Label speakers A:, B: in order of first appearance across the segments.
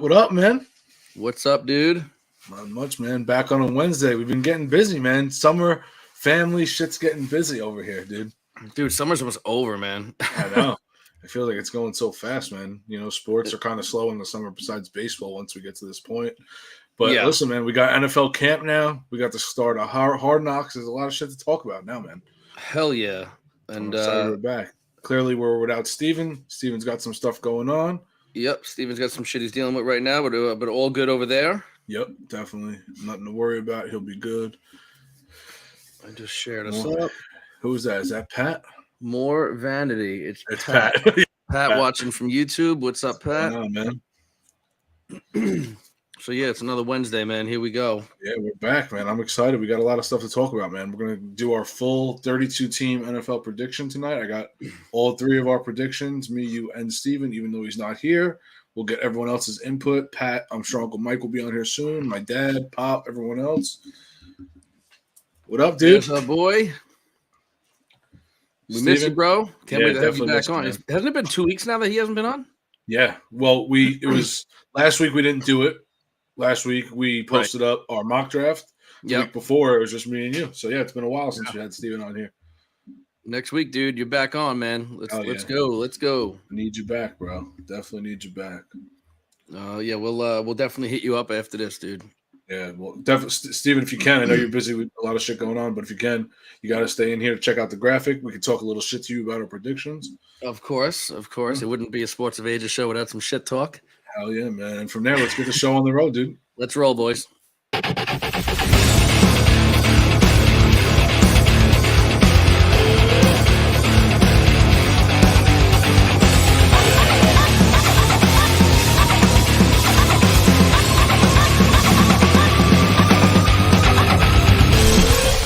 A: What up, man?
B: What's up, dude?
A: Not much, man. Back on a Wednesday. We've been getting busy, man. Summer family shit's getting busy over here, dude.
B: Dude, summer's almost over, man.
A: I know. I feel like it's going so fast, man. You know, sports are kind of slow in the summer besides baseball once we get to this point. But
B: Yeah.
A: listen, man, we got NFL camp now. We got the start of Hard Knocks. There's a lot of shit to talk about now, man.
B: Hell yeah.
A: I'm
B: And
A: excited we're back. Clearly, we're without Steven. Steven's got some stuff going on.
B: Yep, Steven's got some shit he's dealing with right now, but all good over there.
A: Yep, definitely. Nothing to worry about. He'll be good.
B: I just shared us up.
A: Who's that? Is that Pat?
B: More vanity. It's
A: Pat.
B: Pat watching from YouTube. What's up, Pat?
A: What's going on, man?
B: So, yeah, it's another Wednesday, man. Here we go.
A: Yeah, we're back, man. I'm excited. We got a lot of stuff to talk about, man. We're going to do our full 32-team NFL prediction tonight. I got all three of our predictions, me, you, and Steven, even though he's not here. We'll get everyone else's input. Pat, I'm sure Uncle Mike will be on here soon. My dad, Pop, everyone else. What up, dude?
B: What's up, boy? We miss you, bro. Can't wait to have you back on. Hasn't it been 2 weeks now that he hasn't been on?
A: Yeah. Well, it was last week we didn't do it. Last week we posted up our mock draft. The week before it was just me and you. So yeah, it's been a while since we had Steven on here.
B: Next week, dude, you're back on, man. Let's go. Let's go.
A: I need you back, bro. Definitely need you back.
B: Yeah, we'll definitely hit you up after this, dude.
A: Yeah, well, definitely, Steven, if you can, I know you're busy with a lot of shit going on, but if you can, you got to stay in here to check out the graphic. We can talk a little shit to you about our predictions.
B: Of course. It wouldn't be a Sports of Ages show without some shit talk.
A: Hell yeah, man. And from there, let's get the show on the road, dude.
B: Let's roll, boys.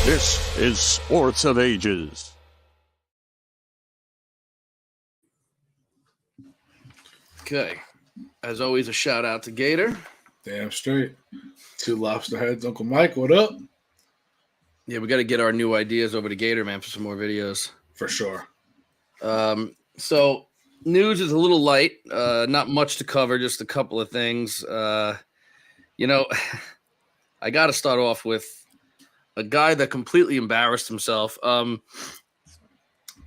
C: This is Sports of Ages.
B: Okay. As always, a shout out to Gator.
A: Damn straight. Two lobster heads. Uncle Mike, what up?
B: Yeah, we got to get our new ideas over to Gator, man, for some more videos.
A: For sure.
B: So news is a little light. Not much to cover, just a couple of things. I got to start off with a guy that completely embarrassed himself.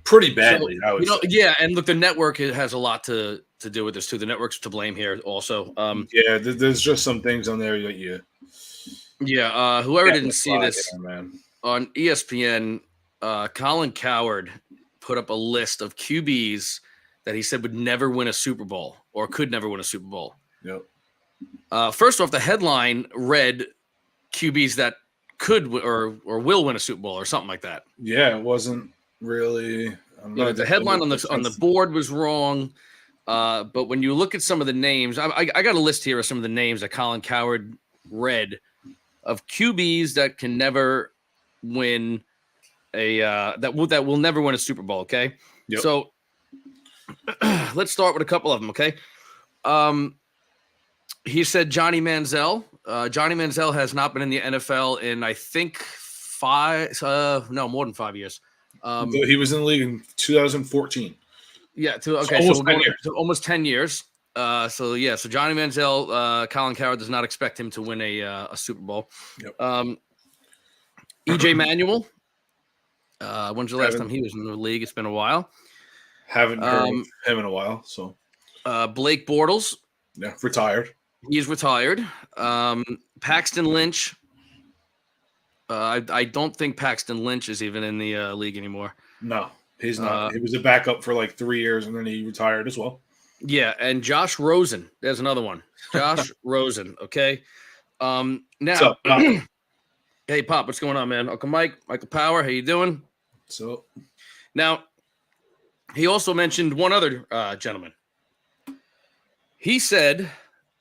A: Pretty badly,
B: I would say. Yeah, and look, the network has a lot to do with this too. The network's to blame here also.
A: Yeah, there's just some things on there that you.
B: Yeah, whoever didn't see this on ESPN, Colin Cowherd put up a list of QBs that he said would never win a Super Bowl or could never win a Super Bowl.
A: Yep.
B: First off, the headline read QBs that could or will win a Super Bowl or something like that.
A: Yeah, it wasn't really.
B: The headline on the board was wrong. But when you look at some of the names, I got a list here of some of the names that Colin Cowherd read of QBs that can never win that will never win a Super Bowl. Okay,
A: yep.
B: So let's start with a couple of them. Okay, he said Johnny Manziel. Johnny Manziel has not been in the NFL in I think more than 5 years.
A: He was in the league in 2014.
B: Yeah. So almost 10 years. So Johnny Manziel, Colin Cowherd does not expect him to win a Super Bowl.
A: Yep.
B: EJ Manuel. When's the last time he was in the league? It's been a while.
A: Haven't heard of him in a while. So
B: Blake Bortles.
A: Yeah, retired.
B: He's retired. Paxton Lynch. I don't think Paxton Lynch is even in the league anymore.
A: No, he's not. He was a backup for like 3 years, and then he retired as well.
B: Yeah, and Josh Rosen. There's another one. Josh Rosen. Okay. Now,
A: what's up, Pop?
B: Hey, Pop, what's going on, man? Uncle Mike, Michael Power, how you doing?
A: So,
B: now, he also mentioned one other gentleman. He said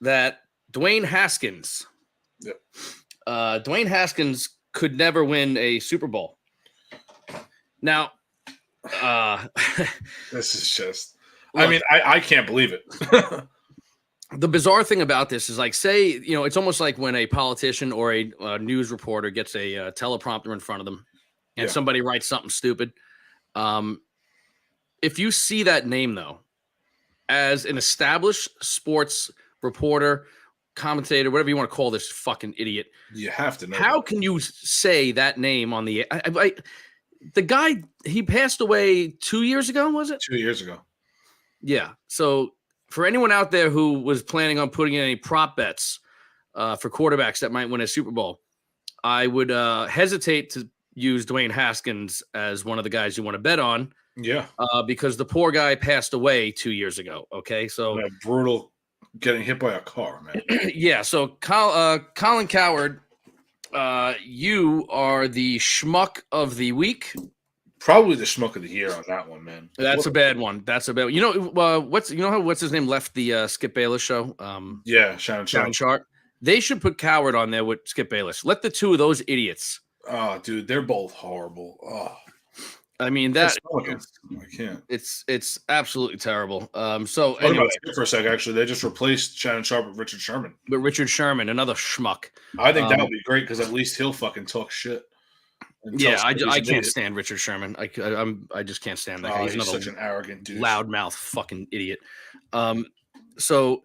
B: that Dwayne Haskins.
A: Yep.
B: Dwayne Haskins could never win a Super Bowl. Now,
A: this is just. Look, I mean, I can't believe it.
B: The bizarre thing about this is, like, say, it's almost like when a politician or a news reporter gets a teleprompter in front of them and somebody writes something stupid. If you see that name, though, as an established sports reporter, commentator, whatever you want to call this fucking idiot.
A: You have to know.
B: How can you say that name on the the guy, he passed away 2 years ago, was it?
A: 2 years ago.
B: Yeah. So for anyone out there who was planning on putting in any prop bets for quarterbacks that might win a Super Bowl, I would hesitate to use Dwayne Haskins as one of the guys you want to bet on.
A: Yeah.
B: Because the poor guy passed away 2 years ago. Okay. So
A: that brutal getting hit by a car, man.
B: Yeah. So Colin Cowherd, you are the schmuck of the week.
A: Probably the schmuck of the year on that one, man.
B: That's a bad one. That's a bad one. You know what's his name left the Skip Bayless show?
A: Yeah, Shannon
B: Sharp. They should put Cowherd on there with Skip Bayless. Let the two of those idiots.
A: Oh, dude, they're both horrible. Oh.
B: I mean that
A: I can't.
B: It's absolutely terrible. So
A: anyway, for a sec, actually, they just replaced Shannon Sharp with Richard Sherman.
B: But Richard Sherman, another schmuck.
A: I think that would be great because at least he'll fucking talk shit.
B: Yeah, I can't stand Richard Sherman. I just can't stand that guy.
A: He's such an arrogant dude,
B: loudmouth fucking idiot. So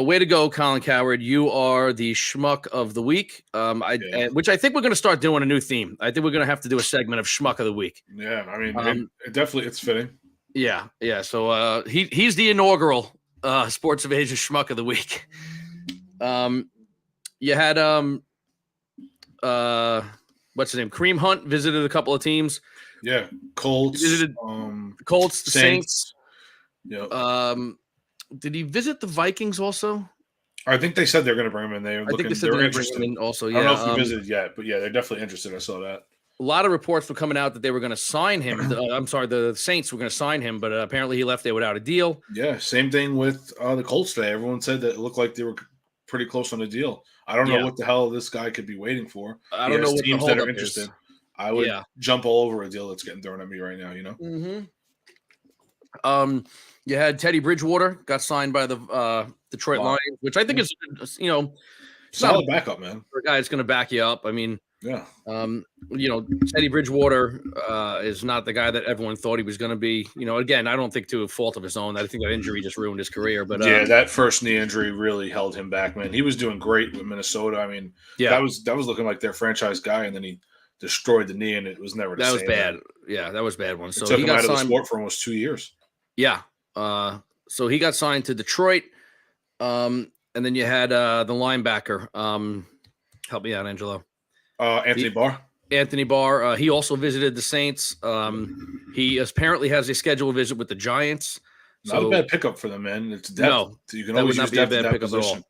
B: way to go, Colin Cowherd. You are the schmuck of the week. Which I think we're going to start doing a new theme. I think we're going to have to do a segment of schmuck of the week.
A: Yeah, I mean, it's fitting.
B: Yeah. So he's the inaugural Sports of Asia schmuck of the week. You had what's his name? Kareem Hunt visited a couple of teams.
A: Yeah, Colts.
B: Visited Colts, the Saints.
A: Yeah.
B: Did he visit the Vikings also?
A: I think they said they're going to bring him in. I think they said they're interested. Bring him in
B: also. Yeah.
A: I don't know if he visited yet, but yeah, they're definitely interested. I saw that.
B: A lot of reports were coming out that they were going to sign him. The Saints were going to sign him, but apparently he left there without a deal.
A: Yeah, same thing with the Colts today. Everyone said that it looked like they were pretty close on a deal. I don't know what the hell this guy could be waiting for.
B: I don't know what
A: teams
B: the
A: that are interested. I would jump all over a deal that's getting thrown at me right now. You know.
B: Mm-hmm. You had Teddy Bridgewater got signed by the Detroit Lions, which I think is
A: solid backup, man.
B: For a guy that's going to back you up. I mean,
A: yeah.
B: Teddy Bridgewater is not the guy that everyone thought he was going to be. Again, I don't think to a fault of his own. I think that injury just ruined his career. But
A: that first knee injury really held him back, man. He was doing great with Minnesota. I mean, that was looking like their franchise guy, and then he destroyed the knee, and it was never the same.
B: That was bad. Yeah, that was a bad one. So
A: took
B: he
A: him
B: got
A: out
B: signed
A: of the sport for almost 2 years.
B: Yeah. So he got signed to Detroit. And then you had the linebacker. Help me out, Angelo.
A: Anthony Barr.
B: Anthony Barr. He also visited the Saints. He apparently has a scheduled visit with the Giants.
A: Not a bad pickup for them, man. It's depth. No, you can always use depth at that position.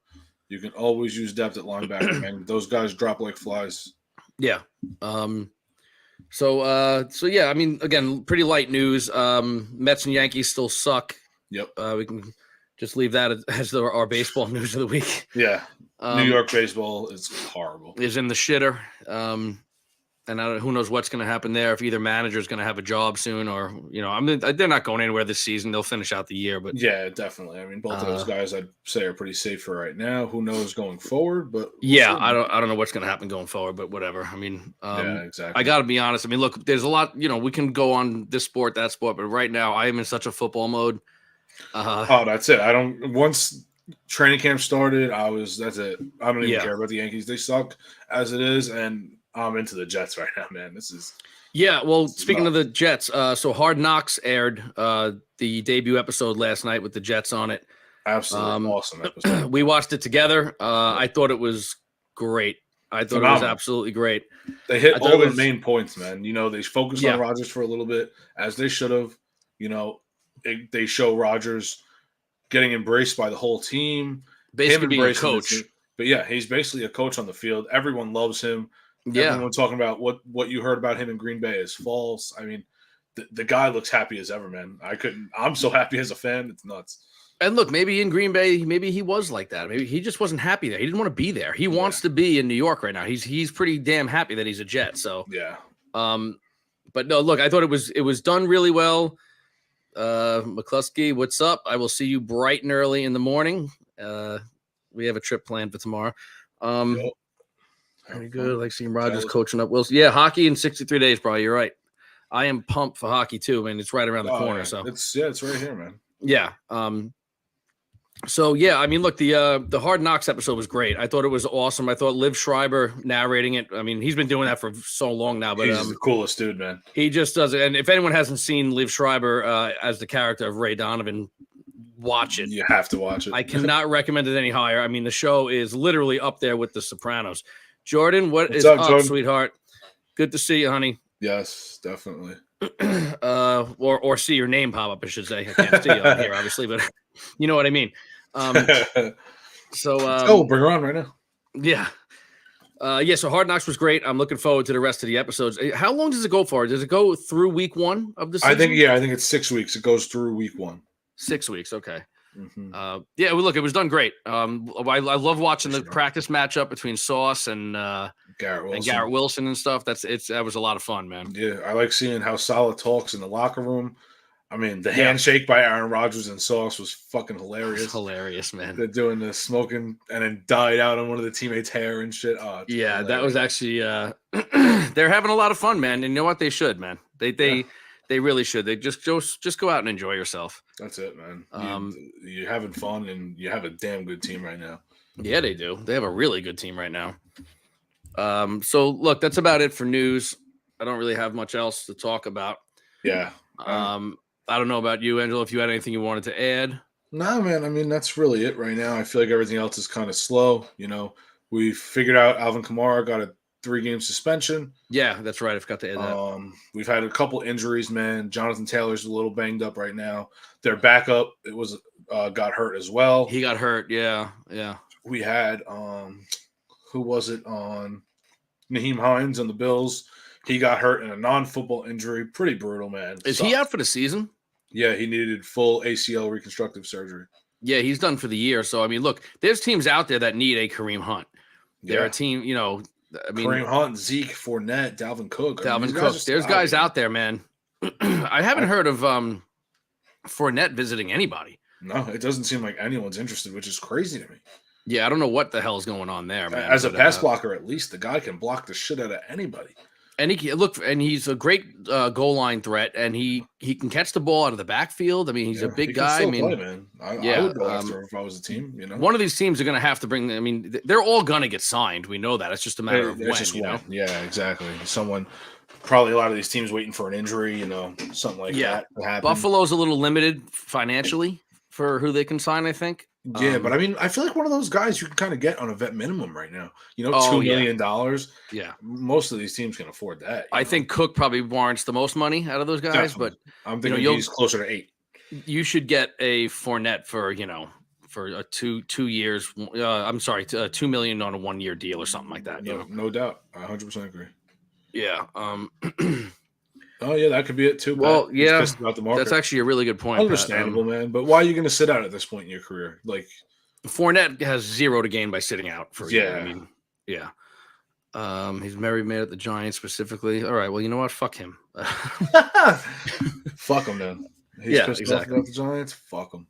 A: You can always use depth at linebacker, man. Those guys drop like flies.
B: Yeah. So yeah, I mean, again, pretty light news. Mets and Yankees still suck.
A: Yep.
B: We can just leave that as our baseball news of the week.
A: Yeah. New York baseball is horrible.
B: Is in the shitter. And who knows what's going to happen there, if either manager is going to have a job soon or, they're not going anywhere this season. They'll finish out the year. But
A: yeah, definitely. I mean, both of those guys I'd say are pretty safe for right now. Who knows going forward? But
B: yeah, I don't know what's going to happen going forward, but whatever. I mean,
A: yeah, exactly.
B: I got to be honest. I mean, look, there's a lot, we can go on this sport, that sport, but right now I am in such a football mode.
A: That's it. Once training camp started, that's it. I don't even care about the Yankees. They suck as it is. And I'm into the Jets right now, man. Speaking of the Jets,
B: so Hard Knocks aired the debut episode last night with the Jets on it.
A: Absolutely awesome episode.
B: We watched it together. I thought it was great. I thought it was absolutely great.
A: They hit all their main points, man. They focused on Rodgers for a little bit, as they should have. They show Rodgers getting embraced by the whole team.
B: Basically being a coach.
A: But yeah, he's basically a coach on the field. Everyone loves him. Yeah. Everyone talking about what you heard about him in Green Bay is false. I mean, the guy looks happy as ever, man. I'm so happy as a fan. It's nuts.
B: And look, maybe in Green Bay, maybe he was like that. Maybe he just wasn't happy there. He didn't want to be there. He wants to be in New York right now. He's pretty damn happy that he's a Jet. So
A: yeah.
B: But no, look, I thought it was done really well. McCluskey, what's up? I will see you bright and early in the morning. We have a trip planned for tomorrow. Very good. I like seeing Rodgers coaching up Wilson. Yeah, hockey in 63 days, bro. You're right. I am pumped for hockey too, man. It's right around the corner.
A: Yeah.
B: So
A: it's right here, man.
B: Yeah. So yeah, I mean, look, the Hard Knocks episode was great. I thought it was awesome. I thought Liv Schreiber narrating it. I mean, he's been doing that for so long now, but
A: He's the coolest dude, man.
B: he just does it. And if anyone hasn't seen Liv Schreiber as the character of Ray Donovan, watch it.
A: You have to watch it.
B: I cannot recommend it any higher. I mean, the show is literally up there with The Sopranos. Jordan, what's up,
A: Jordan?
B: sweetheart? Good to see you, honey.
A: Yes, definitely.
B: Or see your name pop up, I should say. I can't see you on here, obviously, but you know what I mean.
A: So bring her on right now.
B: Yeah. So Hard Knocks was great. I'm looking forward to the rest of the episodes. How long does it go for? Does it go through week 1 of the season?
A: I think it's 6 weeks. It goes through week 1.
B: 6 weeks. Okay.
A: Mm-hmm.
B: Well, look, it was done great. I love watching the practice matchup between Sauce and Garrett Wilson and stuff. That was a lot of fun, man.
A: Yeah, I like seeing how Saleh talks in the locker room. I mean, the handshake by Aaron Rodgers and Sauce was fucking hilarious.
B: Hilarious, man.
A: They're doing the smoking and then died out on one of the teammates' hair and shit. Oh,
B: yeah,
A: hilarious.
B: that was actually they're having a lot of fun, man. And you know what? They should, man. They really should. They just go out and enjoy yourself.
A: That's it, man. You're having fun and you have a damn good team right now.
B: Yeah, they do. They have a really good team right now. So look, that's about it for news. I don't really have much else to talk about.
A: Yeah.
B: I don't know about you, Angelo, if you had anything you wanted to add.
A: No, man. I mean, that's really it right now. I feel like everything else is kind of slow. You know, we figured out Alvin Kamara got a 3-game suspension.
B: Yeah, that's right. I forgot to add that.
A: We've had a couple injuries, man. Jonathan Taylor's a little banged up right now. Their backup, it was got hurt as well.
B: He got hurt. Yeah.
A: We had who was it on Naheem Hines on the Bills? He got hurt in a non-football injury. Pretty brutal, man.
B: Is he out for the season?
A: Yeah, he needed full ACL reconstructive surgery.
B: Yeah, he's done for the year. So, I mean, look, there's teams out there that need a Kareem Hunt. They're a team, you know, I mean,
A: Kareem Hunt, Zeke, Fournette, Dalvin Cook.
B: There's guys out there, man. I haven't heard of Fournette visiting anybody.
A: No, it doesn't seem like anyone's interested, which is crazy to me.
B: Yeah, I don't know what the hell is going on there, man.
A: As a pass blocker, at least the guy can block the shit out of anybody.
B: And he's a great goal line threat, and he can catch the ball out of the backfield. I mean, he's a big guy. I mean,
A: play, man. I would go after him if I was a team. You know,
B: one of these teams are going to have to bring. I mean, they're all going to get signed. We know that. It's just a matter of when. You know?
A: Yeah, exactly. Probably a lot of these teams waiting for an injury. You know, something like that to happen.
B: Buffalo's a little limited financially for who they can sign, I think.
A: Yeah, but I mean, I feel like one of those guys you can kind of get on a vet minimum right now. You know, $2 million.
B: Yeah,
A: most of these teams can afford that.
B: I think Cook probably warrants the most money out of those guys,
A: definitely. But I'm thinking he's closer to 8.
B: You should get a Fournette for a 2 years. I'm sorry, $2 million on a 1-year deal or something like that.
A: No doubt, I 100% agree.
B: Yeah.
A: Oh, yeah, that could be it too.
B: Well,
A: Pat.
B: yeah,
A: about the market.
B: That's actually a really good point.
A: Understandable, man. But why are you going to sit out at this point in your career? Like,
B: Fournette has 0 to gain by sitting out for a year.
A: Yeah.
B: I mean, yeah. He's very mad at the Giants specifically. All right, well, you know what? Fuck him.
A: Fuck him, then. He's pissed off about the Giants. Fuck him.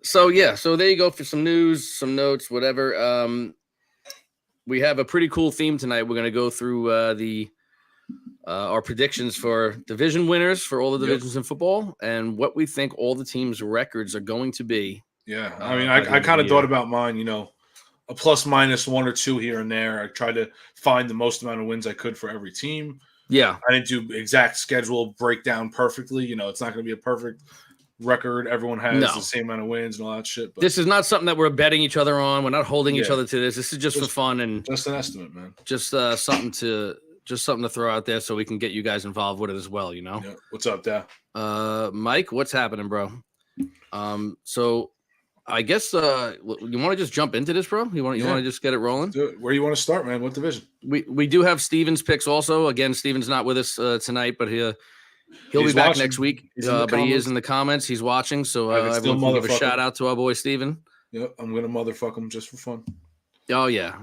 B: So there you go for some news, some notes, whatever. We have a pretty cool theme tonight. We're going to go through our predictions for division winners for all the divisions in football and what we think all the teams' records are going to be.
A: Yeah, I mean, I kind of thought about mine, you know, a plus minus 1 or 2 here and there. I tried to find the most amount of wins I could for every team.
B: Yeah.
A: I didn't do exact schedule breakdown perfectly. You know, it's not going to be a perfect record. Everyone has the same amount of wins and all that shit. But
B: this is not something that we're betting each other on. We're not holding each other to this. This is just for fun and
A: just an estimate, man.
B: Just something to throw out there so we can get you guys involved with it as well, you know?
A: Yeah. What's up, Dad?
B: Mike, what's happening, bro? So I guess you want to just jump into this, bro? You want to just get it rolling?
A: Do it. Where do you want to start, man? What division?
B: We do have Steven's picks also. Again, Steven's not with us tonight, but he'll be back
A: watching.
B: Next week. But he is in the comments. He's watching, so everyone can give a shout out to our boy Steven.
A: Yep, I'm gonna motherfuck him just for fun.
B: Oh yeah.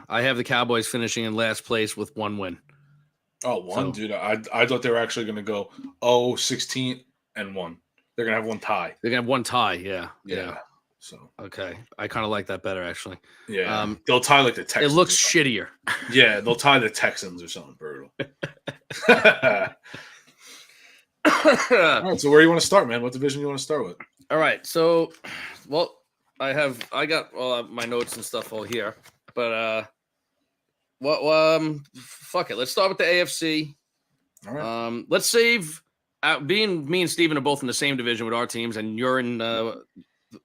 B: I have the Cowboys finishing in last place with 1 win.
A: Oh, one, dude. I thought they were actually going to go 0-16-1. They're going to have 1 tie.
B: They're going to have 1 tie, yeah.
A: So
B: okay. I kind of like that better, actually.
A: Yeah. They'll tie like the Texans.
B: It looks shittier.
A: Yeah, they'll tie the Texans or something brutal. All right, so where do you want to start, man? What division do you want to start with?
B: All right. So, well, I got all my notes and stuff all here, but fuck it. Let's start with the AFC.
A: All right.
B: Let's save. Being me and Steven are both in the same division with our teams, and you're in the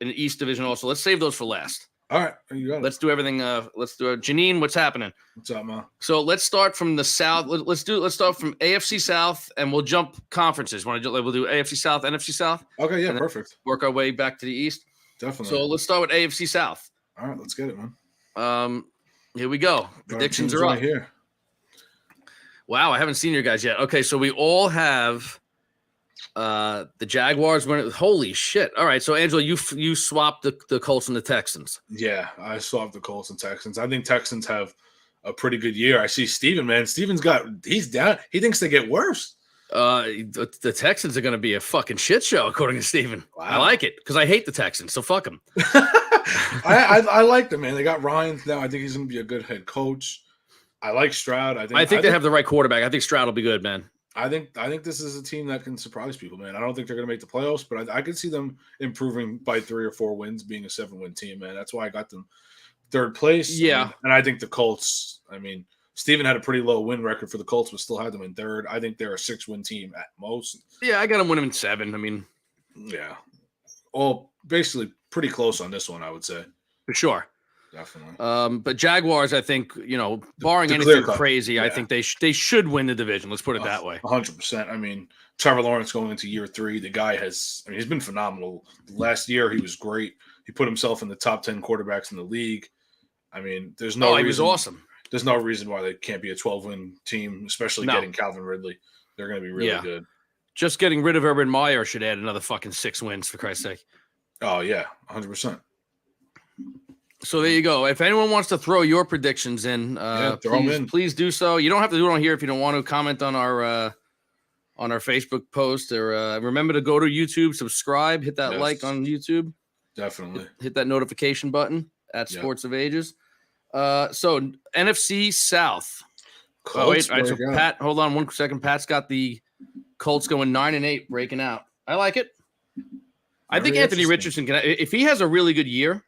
B: East Division also. Let's save those for last.
A: All right. You got it.
B: Let's do everything. Let's do it. Janine, what's happening?
A: What's up, Ma?
B: So let's start from the South. Let's start from AFC South, and we'll jump conferences. We'll do AFC South, NFC South.
A: Okay, yeah,
B: and then
A: perfect.
B: Work our way back to the East.
A: Definitely.
B: So let's start with AFC South.
A: All right, let's get it, man.
B: Here we go. Predictions are up.
A: Here.
B: Wow, I haven't seen your guys yet. Okay, so we all have the Jaguars winning. Holy shit! All right, so Angela, you swapped the Colts and the Texans.
A: Yeah, I swapped the Colts and Texans. I think Texans have a pretty good year. I see Steven, man. He's down. He thinks they get worse.
B: The Texans are going to be a fucking shit show, according to Steven.
A: Wow.
B: I like it because I hate the Texans, so fuck them.
A: I like them, man. They got Ryan now. I think he's going to be a good head coach. I like Stroud. I think
B: they have the right quarterback. I think Stroud will be good, man.
A: I think this is a team that can surprise people, man. I don't think they're going to make the playoffs, but I could see them improving by 3 or 4 wins, being a 7-win team, man. That's why I got them third place.
B: Yeah.
A: And I think the Colts, I mean, Steven had a pretty low win record for the Colts, but still had them in third. I think they're a 6-win team at most.
B: Yeah, I got them winning in 7. I mean,
A: yeah. All basically pretty close on this one, I would say.
B: For sure.
A: Definitely.
B: But Jaguars, I think, barring anything crazy,
A: yeah.
B: I think they should win the division. Let's put it that way.
A: 100%. I mean, Trevor Lawrence going into year 3, the guy he's been phenomenal. Last year, he was great. He put himself in the top 10 quarterbacks in the league. I mean, there's no reason.
B: He was awesome.
A: There's no reason why they can't be a 12-win team, especially getting Calvin Ridley. They're going to be really good. Just
B: getting rid of Urban Meyer should add another fucking 6 wins, for Christ's sake.
A: Oh, yeah, 100%.
B: So there you go. If anyone wants to throw your predictions in, please do so. You don't have to do it on here if you don't want to. Comment on our Facebook post, or remember to go to YouTube, subscribe, hit that like on YouTube.
A: Definitely.
B: Hit that notification button at Sports of Ages. So NFC South.
A: Colts,
B: all right, so Pat, hold on 1 second. Pat's got the Colts going 9-8, breaking out. I like it. I think Anthony Richardson can, if he has a really good year.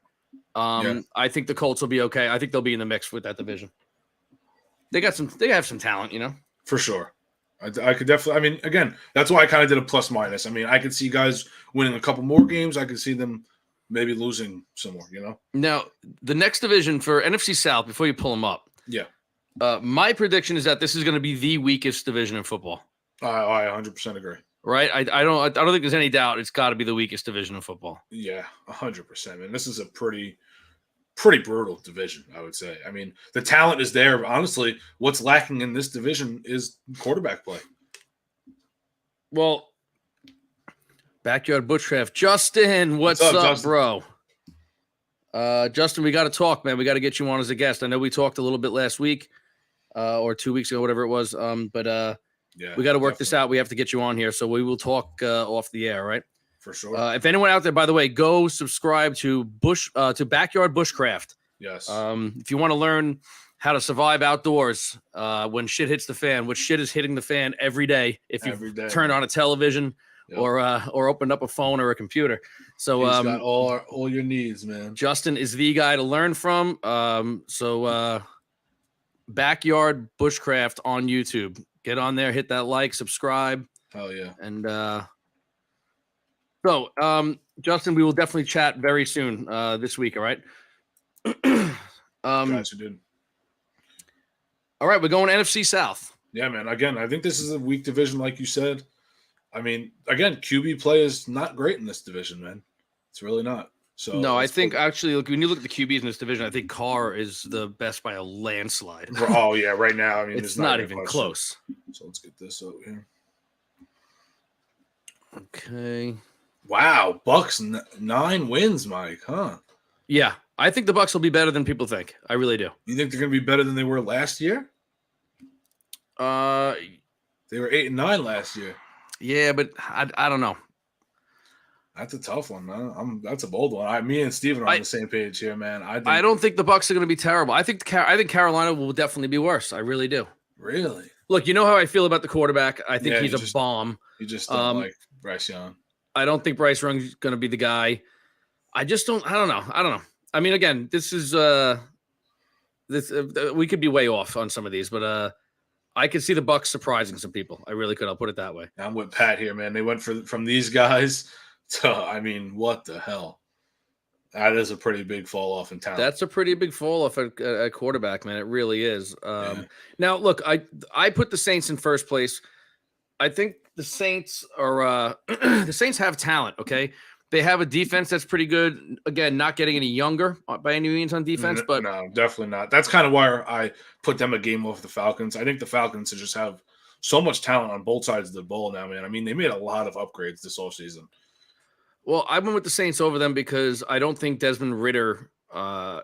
B: I think the Colts will be okay. I think they'll be in the mix with that division. They have some talent,
A: For sure. I could definitely, I mean, again, that's why I kind of did a plus minus. I mean, I could see guys winning a couple more games. I could see them maybe losing some more,
B: Now, the next division for NFC South, before you pull them up.
A: Yeah.
B: My prediction is that this is going to be the weakest division in football.
A: I 100% agree.
B: Right? I don't think there's any doubt it's got to be the weakest division in football.
A: Yeah, 100%. Man, this is a pretty brutal division, I would say. I mean, the talent is there. But honestly, what's lacking in this division is quarterback play.
B: Well, Backyard Bushcraft. Justin, what's up, Justin? Bro? Justin, we got to talk, man. We got to get you on as a guest. I know we talked a little bit last week or 2 weeks ago, whatever it was. But we got to work this out. We have to get you on here. So we will talk off the air, right?
A: For sure.
B: If anyone out there, by the way, go subscribe to Backyard Bushcraft.
A: Yes.
B: If you want to learn how to survive outdoors when shit hits the fan, which shit is hitting the fan every day if you turn on a television or opened up a phone or a computer. So
A: he's got all your needs, man.
B: Justin is the guy to learn from. Backyard Bushcraft on YouTube. Get on there, hit that like, subscribe.
A: Hell yeah.
B: And Justin, we will definitely chat very soon this week, all right?
A: Gotcha, dude.
B: All right, we're going NFC South.
A: Yeah, man. Again, I think this is a weak division, like you said. I mean, again, QB play is not great in this division, man. It's really not. So
B: no, I think actually, look, when you look at the QBs in this division, I think Carr is the best by a landslide.
A: Oh yeah, right now, I mean,
B: it's not even close.
A: So let's get this over here.
B: Okay.
A: Wow, Bucks 9 wins, Mike, huh?
B: Yeah, I think the Bucks will be better than people think. I really do.
A: You think they're going to be better than they were last year? They were 8-9 last year.
B: Yeah, but I don't know.
A: That's a tough one, man. That's a bold one. Me and Steven are on the same page here, man.
B: I don't think the Bucks are going to be terrible. I think Carolina will definitely be worse. I really do.
A: Really?
B: Look, you know how I feel about the quarterback. I think he's a bomb.
A: You just don't like Bryce Young.
B: I don't think Bryce Young's going to be the guy. I don't know. I mean, again, this is we could be way off on some of these, but I could see the Bucs surprising some people. I really could. I'll put it that way.
A: I'm with Pat here, man. They went from these guys to, I mean, what the hell? That is a pretty big fall off in talent.
B: That's a pretty big fall off at quarterback, man. It really is. Now, look, I put the Saints in first place. I think the Saints are the Saints have talent. Okay, they have a defense that's pretty good. Again, not getting any younger by any means on defense, but
A: no, definitely not. That's kind of why I put them a game off the Falcons. I think the Falcons just have so much talent on both sides of the ball now, man. I mean, they made a lot of upgrades this offseason.
B: Well, I went with the Saints over them because I don't think Desmond Ridder. I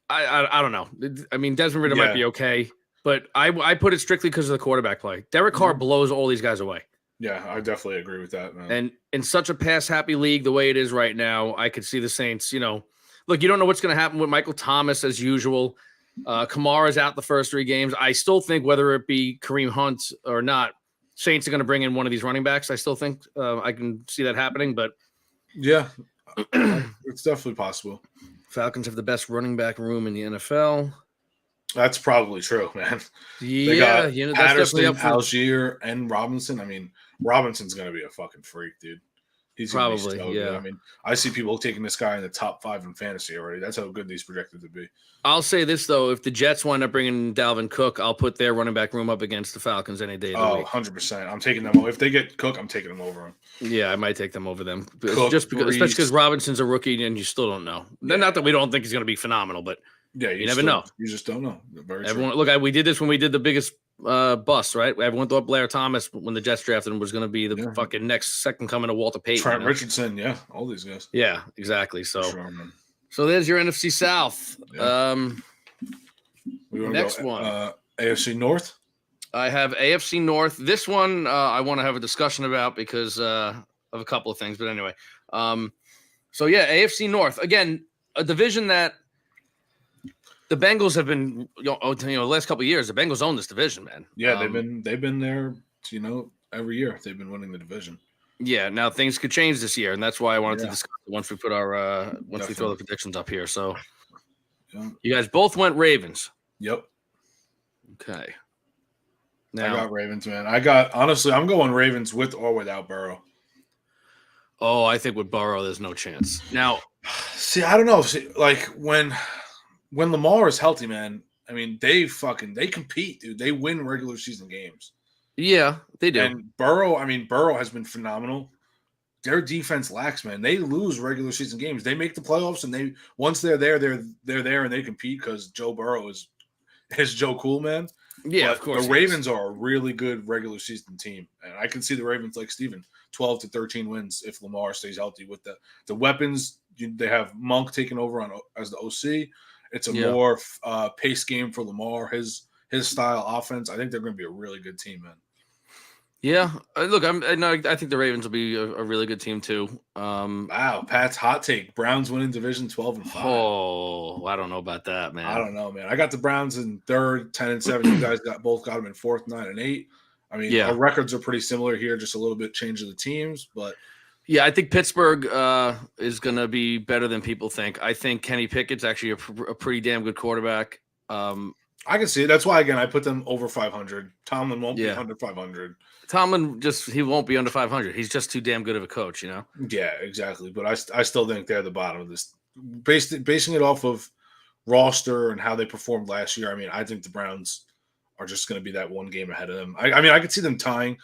B: don't know. I mean, Desmond Ridder might be okay, but I put it strictly because of the quarterback play. Derek Carr blows all these guys away.
A: Yeah, I definitely agree with that, man.
B: And in such a pass-happy league, the way it is right now, I could see the Saints, look, you don't know what's going to happen with Michael Thomas as usual. Kamara's out the first 3 games. I still think whether it be Kareem Hunt or not, Saints are going to bring in one of these running backs. I still think I can see that happening, but
A: yeah, it's definitely possible.
B: Falcons have the best running back room in the NFL.
A: That's probably true, man.
B: They got
A: Patterson, Algier, and Robinson. I mean, Robinson's going to be a fucking freak, dude. He's
B: probably,
A: good. I mean, I see people taking this guy in the top 5 in fantasy already. That's how good he's projected to be.
B: I'll say this, though. If the Jets wind up bringing Dalvin Cook, I'll put their running back room up against the Falcons any day of the week.
A: 100%. I'm taking them. If they get Cook, I'm taking them over him.
B: Yeah, I might take them over them.
A: Cook,
B: especially because Robinson's a rookie and you still don't know. Yeah. Not that we don't think he's going to be phenomenal, but you never know.
A: You just don't know.
B: We did this when we did the biggest bust, right? Everyone thought Blair Thomas, when the Jets drafted him, was going to be the fucking next second coming of Walter Payton.
A: Trent Richardson, all these guys.
B: Yeah, exactly. So, so there's your NFC South.
A: Yeah.
B: Next one,
A: AFC North.
B: I have AFC North. This one I want to have a discussion about because of a couple of things. But anyway, so yeah, AFC North again, a division that the Bengals have been, the last couple of years. The Bengals own this division, man.
A: Yeah, they've been there. Every year they've been winning the division.
B: Yeah, now things could change this year, and that's why I wanted to discuss it once we put our we throw the predictions up here. So, you guys both went Ravens.
A: Yep.
B: Okay.
A: Now, I got Ravens, man. I'm going Ravens with or without Burrow.
B: Oh, I think with Burrow, there's no chance. Now,
A: see, I don't know. When Lamar is healthy, man, I mean, they compete, dude. They win regular season games.
B: Yeah, they do.
A: And Burrow has been phenomenal. Their defense lacks, man. They lose regular season games. They make the playoffs, and once they're there, they're there and they compete because Joe Burrow is Joe Cool, man.
B: Yeah,
A: but
B: of course.
A: The Ravens are a really good regular season team, and I can see the Ravens, like Steven, 12 to 13 wins if Lamar stays healthy with the weapons. They have Monk taking over as the OC. It's a more pace game for Lamar, his style offense. I think they're going to be a really good team, man.
B: Yeah, look, I think the Ravens will be a really good team too.
A: Wow, Pat's hot take: Browns winning division 12-5.
B: Oh, I don't know about that, man.
A: I don't know, man. I got the Browns in 3rd, 10-7. You guys both got them in 4th, 9-8. I mean, our records are pretty similar here, just a little bit change of the teams, but.
B: Yeah, I think Pittsburgh is going to be better than people think. I think Kenny Pickett's actually a pretty damn good quarterback.
A: I can see it. That's why, again, I put them over 500. Tomlin won't be under 500.
B: Tomlin he won't be under 500. He's just too damn good of a coach,
A: Yeah, exactly. But I still think they're the bottom of this. Basing it off of roster and how they performed last year, I mean, I think the Browns are just going to be that one game ahead of them. I mean, I could see them tying.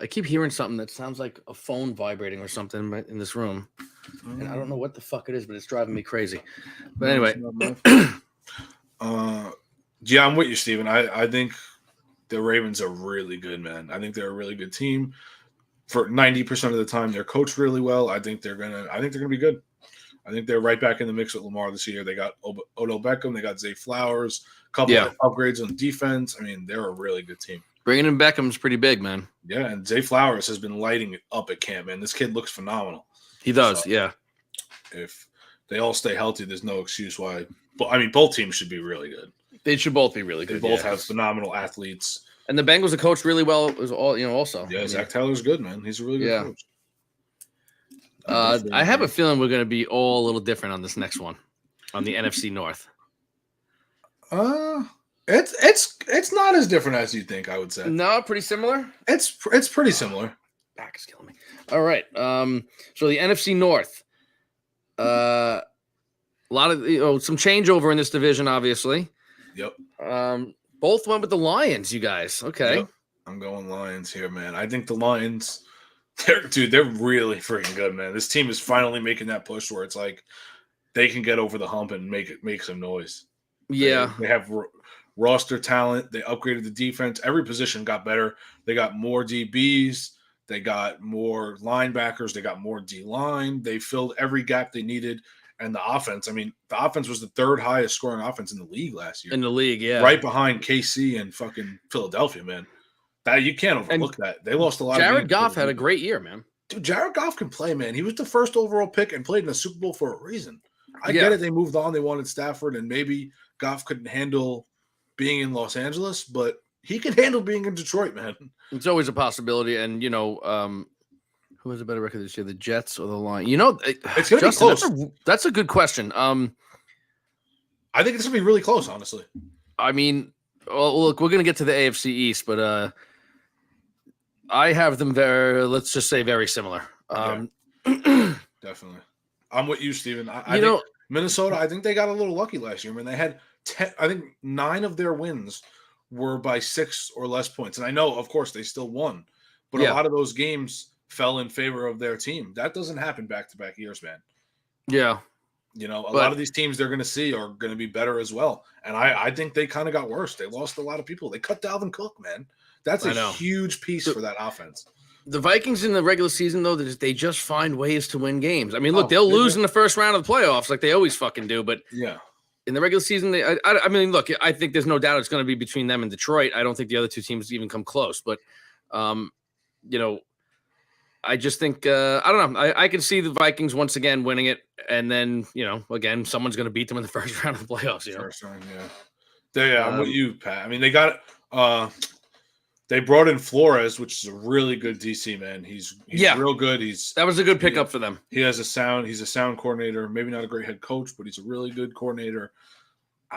B: I keep hearing something that sounds like a phone vibrating or something in this room. And I don't know what the fuck it is, but it's driving me crazy. But anyway.
A: Yeah, I'm with you, Steven. I think the Ravens are really good, man. I think they're a really good team. For 90% of the time, they're coached really well. I think they're gonna be good. I think they're right back in the mix with Lamar this year. They got Odell Beckham, they got Zay Flowers, a couple of upgrades on defense. I mean, they're a really good team.
B: Bringing in Beckham's pretty big, man.
A: Yeah, and Zay Flowers has been lighting it up at camp, man. This kid looks phenomenal.
B: He does, yeah.
A: If they all stay healthy, there's no excuse why. But I mean, both teams should be really good.
B: They should both be really good.
A: They both have phenomenal athletes.
B: And the Bengals are coached really well as all, also.
A: Yeah, Zach Taylor's good, man. He's a really good coach.
B: I have a feeling we're going to be all a little different on this next one, on the NFC North.
A: It's not as different as you think, I would say.
B: No, pretty similar.
A: It's pretty similar.
B: Back is killing me. All right. So the NFC North. A lot of some changeover in this division, obviously.
A: Yep.
B: Both went with the Lions, you guys. Okay.
A: Yep. I'm going Lions here, man. I think the Lions, they're really freaking good, man. This team is finally making that push where it's like they can get over the hump and make some noise.
B: Yeah.
A: They have roster talent. They upgraded the defense. Every position got better. They got more DBs. They got more linebackers. They got more D-line. They filled every gap they needed. And the offense, I mean, the offense was the third highest scoring offense in the league last year.
B: In the league, yeah.
A: Right behind KC and fucking Philadelphia, man. That you can't overlook that. They lost a lot.
B: Jared Goff had a great year, man.
A: Dude, Jared Goff can play, man. He was the first overall pick and played in the Super Bowl for a reason. I get it. They moved on. They wanted Stafford, and maybe Goff couldn't handle being in Los Angeles, but he can handle being in Detroit, man.
B: It's always a possibility. And, who has a better record this year, the Jets or the Lions?
A: It's going to be close.
B: That's a good question.
A: I think it's going to be really close, honestly.
B: I mean, well, look, we're going to get to the AFC East, but I have them let's just say very similar.
A: Definitely. I'm with you, Steven. I think Minnesota, I think they got a little lucky last year. I mean, they had 9 of their wins were by 6 or less points. And I know, of course, they still won. But a lot of those games fell in favor of their team. That doesn't happen back-to-back years, man.
B: Yeah.
A: A lot of these teams they're going to see are going to be better as well. And I think they kind of got worse. They lost a lot of people. They cut Dalvin Cook, man. That's a huge piece for that offense.
B: The Vikings in the regular season, though, they just find ways to win games. I mean, look, they'll lose in the first round of the playoffs like they always fucking do. But in the regular season, I mean, look, I think there's no doubt it's going to be between them and Detroit. I don't think the other two teams even come close. But, I just think I don't know. I can see the Vikings once again winning it, and then again someone's going to beat them in the first round of the playoffs.
A: First round, yeah. I'm with you, Pat. I mean, they got they brought in Flores, which is a really good DC man. He's real good. That
B: was a good pickup for them.
A: He's a sound coordinator. Maybe not a great head coach, but he's a really good coordinator.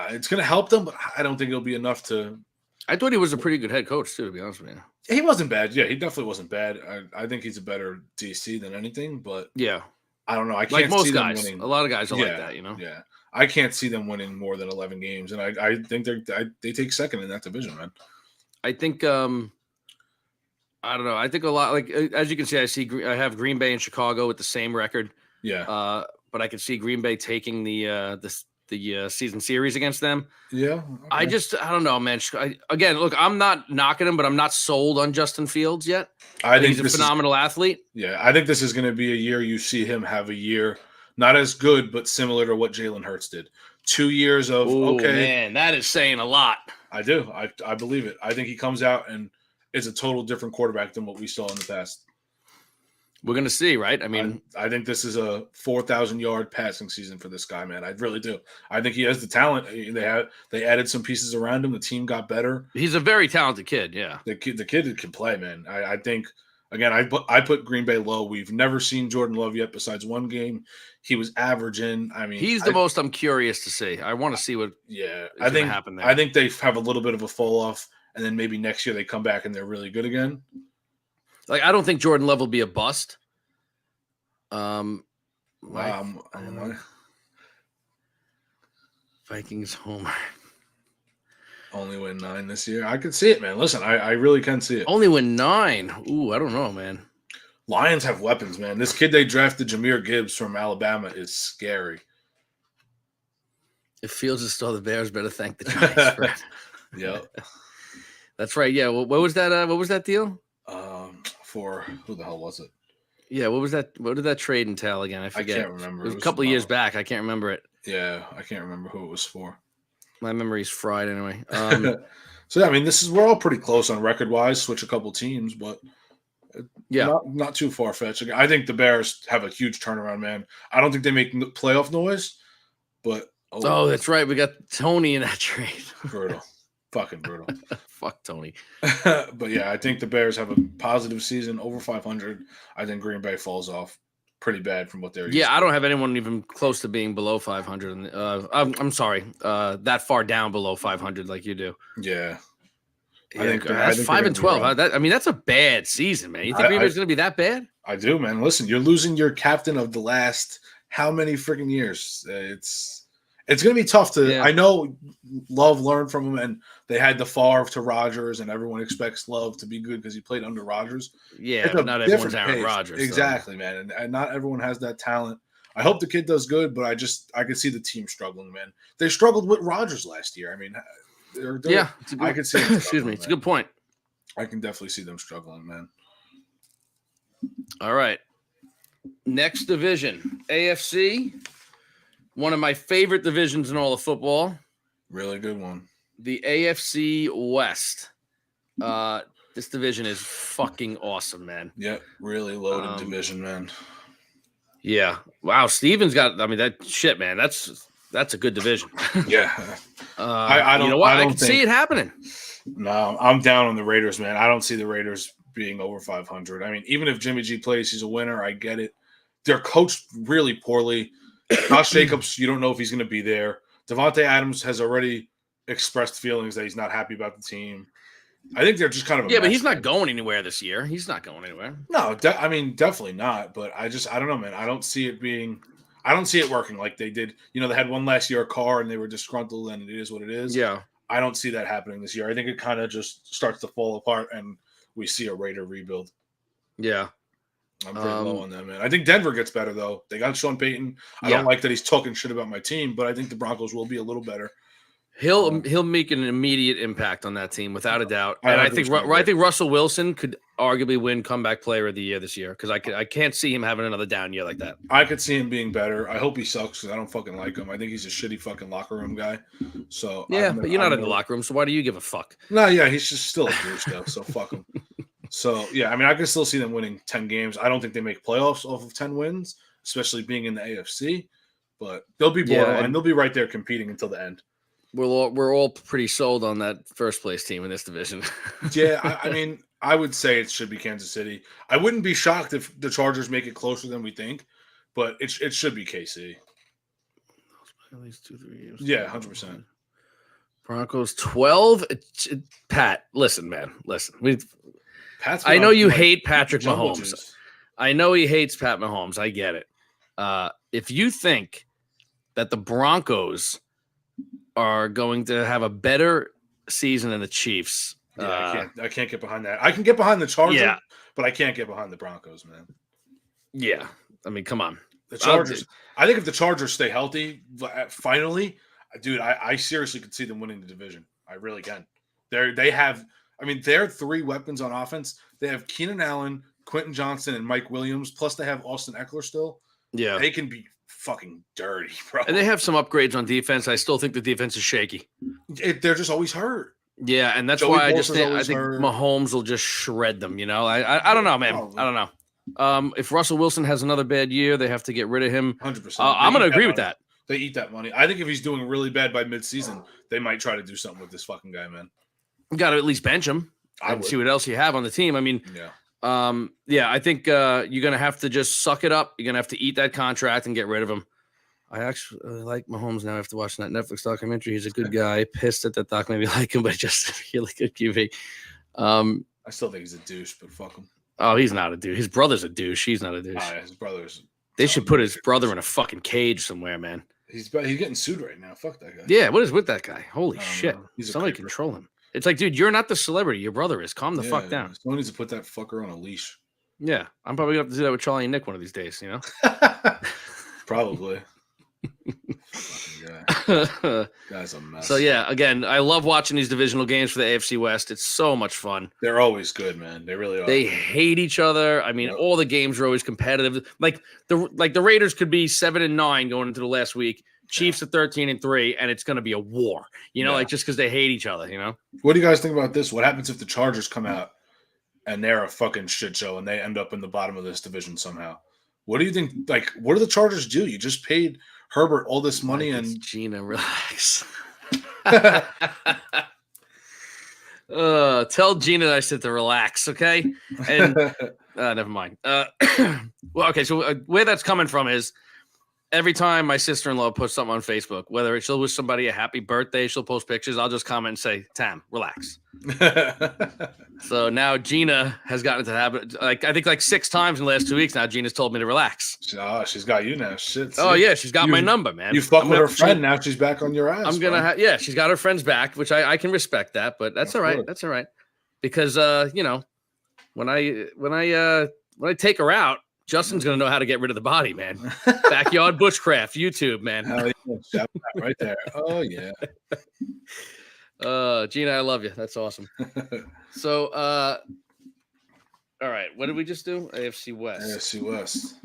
A: It's going to help them, but I don't think it'll be enough to.
B: I thought he was a pretty good head coach too, to be honest with you.
A: He wasn't bad. Yeah, he definitely wasn't bad. I think he's a better DC than anything, but I don't know. I can't see them winning.
B: A lot of guys are like that,
A: Yeah, I can't see them winning more than 11 games, and I think they take second in that division, man.
B: I think I don't know. I think a lot as you can see, I have Green Bay and Chicago with the same record.
A: Yeah.
B: But I could see Green Bay taking the season series against them.
A: Yeah. Okay.
B: I don't know, man. Again, look, I'm not knocking him, but I'm not sold on Justin Fields yet.
A: I think
B: he's a phenomenal athlete.
A: Yeah, I think this is going to be a year you see him have a year not as good, but similar to what Jalen Hurts did. 2 years of
B: man, that is saying a lot.
A: I do. I believe it. I think he comes out and is a total different quarterback than what we saw in the past.
B: We're going to see, right? I mean,
A: I think this is a 4,000-yard passing season for this guy, man. I really do. I think he has the talent. They added some pieces around him. The team got better.
B: He's a very talented kid, yeah.
A: The kid can play, man. I think, again, I put Green Bay low. We've never seen Jordan Love yet besides one game. He was averaging. I mean,
B: he's the most I'm curious to see. I want to see what
A: I think
B: happen there.
A: I think they have a little bit of a fall off, and then maybe next year they come back and they're really good again.
B: I don't think Jordan Love will be a bust. Vikings homer.
A: Only win 9 this year. I could see it, man. Listen, I really can see it.
B: Only win 9. Ooh, I don't know, man.
A: Lions have weapons, man. This kid they drafted, Jahmyr Gibbs from Alabama, is scary.
B: If Fields is still the Bears, better thank the Giants for it.
A: Yeah.
B: That's right. Yeah. What was that? What was that deal?
A: For who the hell was it?
B: Yeah. What was that? What did that trade entail again? I forget.
A: I can't remember.
B: It was a couple of years back. I can't remember it.
A: Yeah, I can't remember who it was for.
B: My memory's fried anyway.
A: So yeah, I mean, we're all pretty close on record wise. Switch a couple teams, but not too far fetched. I think the Bears have a huge turnaround, man. I don't think they make playoff noise, but
B: that's right. We got Tony in that trade.
A: Brutal, fucking brutal.
B: Fuck Tony.
A: But yeah, I think the Bears have a positive season over 500. I think Green Bay falls off pretty bad from what they're used
B: Yeah, I
A: to.
B: don't have anyone even close to being below 500. I'm sorry, that far down below 500 like you do.
A: Yeah.
B: I think that's 5 and 12. That's a bad season, man. You think Green Bay's going to be that bad?
A: I do, man. Listen, you're losing your captain of the last how many freaking years? It's going to be tough to.
B: Yeah.
A: I know Love learned from him, and they had the Favre to Rodgers, and everyone expects Love to be good because he played under Rodgers.
B: Yeah, but not everyone's Aaron
A: pace.
B: Rodgers.
A: Exactly, man, and not everyone has that talent. I hope the kid does good, but I could see the team struggling, man. They struggled with Rodgers last year. I mean,
B: yeah,
A: I could see.
B: Excuse me, it's a good point.
A: I can definitely see them struggling, man.
B: All right. Next division, AFC. One of my favorite divisions in all of football.
A: Really good one.
B: The AFC West. This division is fucking awesome, man.
A: Yep, really loaded division, man.
B: Yeah. Wow, Steven's got. I mean, that shit, man. That's a good division.
A: Yeah.
B: I don't. You know what? I can see it happening.
A: No, I'm down on the Raiders, man. I don't see the Raiders being over 500. I mean, even if Jimmy G plays, he's a winner. I get it. They're coached really poorly. Josh Jacobs, you don't know if he's going to be there. Devontae Adams has already expressed feelings that he's not happy about the team. I think they're just kind of
B: but he's not going anywhere this year. He's not going anywhere.
A: No, I mean, definitely not. But I don't know, man. I don't see it working like they did. You know, they had one last year, Carr, and they were disgruntled, and it is what it is.
B: Yeah.
A: I don't see that happening this year. I think it kind of just starts to fall apart, and we see a Raider rebuild.
B: Yeah.
A: I'm pretty low on that, man. I think Denver gets better, though. They got Sean Payton. I don't like that he's talking shit about my team, but I think the Broncos will be a little better.
B: He'll make an immediate impact on that team, without a doubt. And I think Russell Wilson could arguably win comeback player of the year this year, because I can't see him having another down year like that.
A: I could see him being better. I hope he sucks, because I don't fucking like him. I think he's a shitty fucking locker room guy. So
B: yeah, but you're not in the locker room, so why do you give a fuck?
A: No, yeah, he's just still a douche, though, so fuck him. So, yeah, I mean, I can still see them winning 10 games. I don't think they make playoffs off of 10 wins, especially being in the AFC. But they'll be borderline. They'll be right there competing until the end.
B: We're all pretty sold on that first place team in this division.
A: Yeah, I mean, I would say it should be Kansas City. I wouldn't be shocked if the Chargers make it closer than we think, but it should be KC.
B: At least 2-3 years.
A: Yeah, 100%.
B: Broncos 12. Pat, listen, man. Listen.
A: I
B: know you hate Patrick Mahomes. I know he hates Pat Mahomes. I get it. If you think that the Broncos are going to have a better season than the Chiefs,
A: I can't get behind that. I can get behind the Chargers, but I can't get behind the Broncos, man.
B: Yeah, I mean, come on.
A: The Chargers. I think if the Chargers stay healthy, finally, dude, I seriously could see them winning the division. I really can. They have. I mean, they're three weapons on offense. They have Keenan Allen, Quentin Johnson, and Mike Williams. Plus, they have Austin Eckler still.
B: Yeah,
A: they can be fucking dirty, bro.
B: And they have some upgrades on defense. I still think the defense is shaky.
A: They're just always hurt.
B: Yeah, and that's why I think Mahomes will just shred them. You know, I don't know, man. Probably. I don't know. If Russell Wilson has another bad year, they have to get rid of him.
A: 100%.
B: I'm going to agree with that.
A: They eat that money. I think if he's doing really bad by midseason, they might try to do something with this fucking guy, man.
B: You got to at least bench him and see what else you have on the team. I mean, I think you're going to have to just suck it up. You're going to have to eat that contract and get rid of him. I actually like Mahomes now after watching that Netflix documentary. He's a good guy. Pissed at that doc, maybe like him, but just really good QB.
A: I still think he's a douche, but fuck him.
B: Oh, he's not a douche. His brother's a douche. He's not a douche.
A: His brother's.
B: They should put his brother in a fucking cage somewhere, man.
A: He's getting sued right now. Fuck that guy.
B: Yeah, what is with that guy? Holy shit! Somebody control him. It's like, dude, you're not the celebrity. Your brother is. Calm the fuck down.
A: Someone needs to put that fucker on a leach.
B: Yeah, I'm probably gonna have to do that with Charlie and Nick one of these days. You know.
A: Probably. Guy's a mess.
B: So yeah, again, I love watching these divisional games for the AFC West. It's so much fun.
A: They're always good, man. They really are.
B: They hate each other. I mean, all the games are always competitive. Like the Raiders could be 7-9 going into the last week. Chiefs are 13-3, and it's going to be a war. You know, like just because they hate each other. You know.
A: What do you guys think about this? What happens if the Chargers come out and they're a fucking shit show and they end up in the bottom of this division somehow? What do you think? Like, what do the Chargers do? You just paid Herbert all this money and
B: Gina, relax. Tell Gina that I said to relax, okay? And never mind. Well, okay. So where that's coming from is every time my sister-in-law puts something on Facebook, whether she'll wish somebody a happy birthday, she'll post pictures. I'll just comment and say, "Tam, relax." So now Gina has gotten into the habit. Like I think like 6 times in the last 2 weeks now. Gina's told me to relax.
A: Oh, she's got you now. Shit.
B: Oh yeah, she's got my number, man.
A: You fuck with her friend now. She's back on your ass.
B: I'm gonna yeah, she's got her friends back, which I can respect that, but that's all right. That's all right. Because you know, when I take her out, Justin's gonna know how to get rid of the body, man. Backyard bushcraft, YouTube, man.
A: Hell yeah, right there. Oh yeah.
B: Gina, I love you. That's awesome. So, all right, what did we just do? AFC West.
A: AFC West.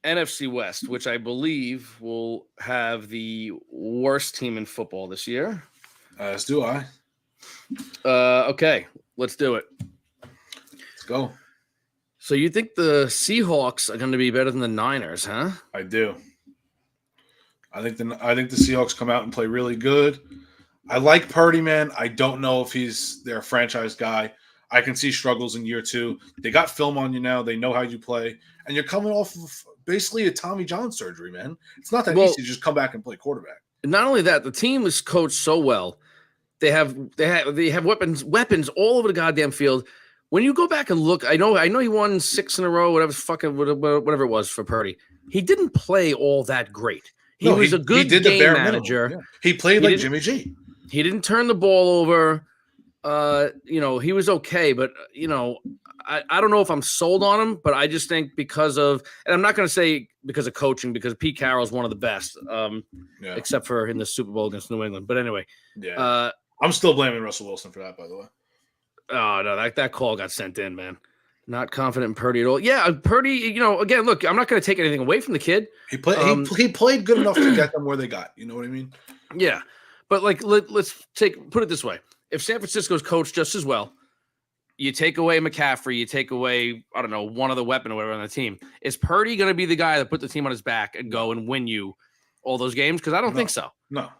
B: NFC West, which I believe will have the worst team in football this year.
A: As do I.
B: Okay, let's do it.
A: Let's go.
B: So you think the Seahawks are going to be better than the Niners, huh?
A: I do. I think the Seahawks come out and play really good. I like Purdy, man. I don't know if he's their franchise guy. I can see struggles in year 2. They got film on you now. They know how you play. And you're coming off of basically a Tommy John surgery, man. It's not that easy to just come back and play quarterback.
B: Not only that, the team is coached so well. They have weapons all over the goddamn field. When you go back and look, I know he won 6 in a row, whatever it was for Purdy. He didn't play all that great. He was a good game manager.
A: Yeah. He played like Jimmy G.
B: He didn't turn the ball over. He was okay, but I don't know if I'm sold on him, but I just think because of, and I'm not going to say because of coaching, because Pete Carroll's one of the best, except for in the Super Bowl against New England. But anyway,
A: I'm still blaming Russell Wilson for that, by the way.
B: Oh no, that call got sent in, man. Not confident in Purdy at all. Yeah, Purdy. Again, look, I'm not going to take anything away from the kid.
A: He played good enough to get them where they got. You know what I mean?
B: Yeah. But like, let's put it this way: if San Francisco's coached just as well, you take away McCaffrey, you take away one other weapon or whatever on the team. Is Purdy going to be the guy that put the team on his back and go and win you all those games? Because I don't think so.
A: No.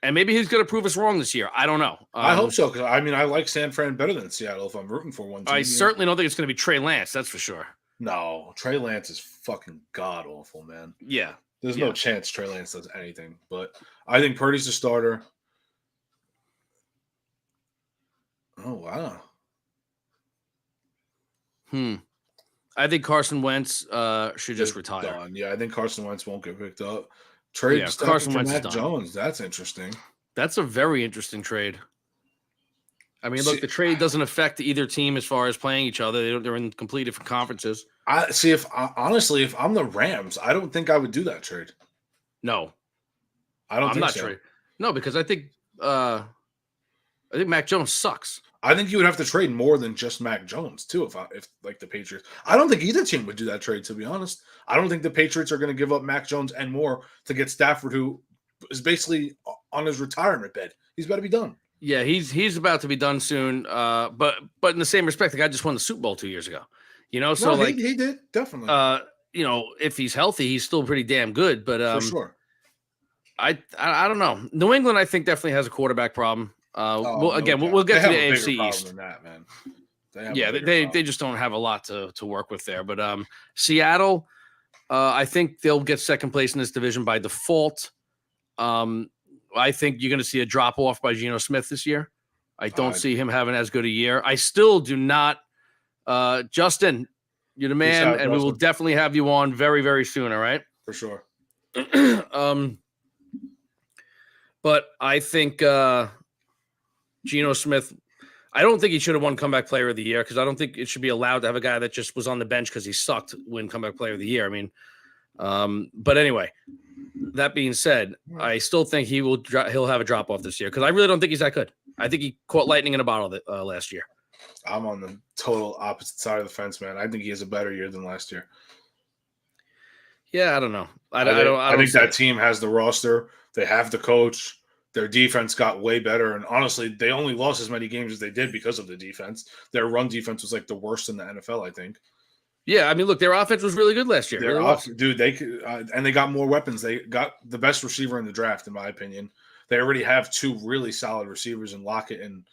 B: And maybe he's going to prove us wrong this year. I don't know.
A: I hope so. Because I like San Fran better than Seattle if I'm rooting for one team.
B: I certainly don't think it's going to be Trey Lance. That's for sure.
A: No, Trey Lance is fucking god awful, man.
B: Yeah.
A: There's no chance Trey Lance does anything. But I think Purdy's the starter. Oh, wow.
B: I think Carson Wentz should just retire.
A: Done. Yeah, I think Carson Wentz won't get picked up. Trade
B: Carson Wentz
A: Mac Jones. That's interesting.
B: That's a very interesting trade. I mean, look, the trade doesn't affect either team as far as playing each other. They're in completely different conferences.
A: If I'm the Rams, I don't think I would do that trade.
B: No,
A: I'm
B: not
A: so.
B: trade. No, because I think Mac Jones sucks.
A: I think you would have to trade more than just Mac Jones too. If like the Patriots, I don't think either team would do that trade. To be honest, I don't think the Patriots are going to give up Mac Jones and more to get Stafford, who is basically on his retirement bed. He's about to be done.
B: Yeah, he's about to be done soon. But in the same respect, the guy just won the Super Bowl 2 years ago. So
A: he did definitely.
B: If he's healthy, he's still pretty damn good. But
A: for sure,
B: I don't know. New England, I think, definitely has a quarterback problem. We'll get to the AFC East.
A: Than that, man.
B: They just don't have a lot to work with there. But Seattle, I think they'll get second place in this division by default. I think you're going to see a drop off by Geno Smith this year. I don't see him having as good a year. I still do not. Justin, you're the man, and we will definitely have you on very, very soon. All right,
A: for sure.
B: But I think Geno Smith, I don't think he should have won Comeback Player of the Year because I don't think it should be allowed to have a guy that just was on the bench because he sucked win Comeback Player of the Year. I mean, but anyway, that being said, I still think he'll have a drop off this year because I really don't think he's that good. I think he caught lightning in a bottle last year.
A: I'm on the total opposite side of the fence, man. I think he has a better year than last year.
B: Yeah, I don't know.
A: I think that team has the roster. They have the coach. Their defense got way better. And honestly, they only lost as many games as they did because of the defense. Their run defense was like the worst in the NFL, I think.
B: Yeah, I mean, look, their offense was really good last year.
A: And they got more weapons. They got the best receiver in the draft, in my opinion. They already have 2 really solid receivers in Lockett and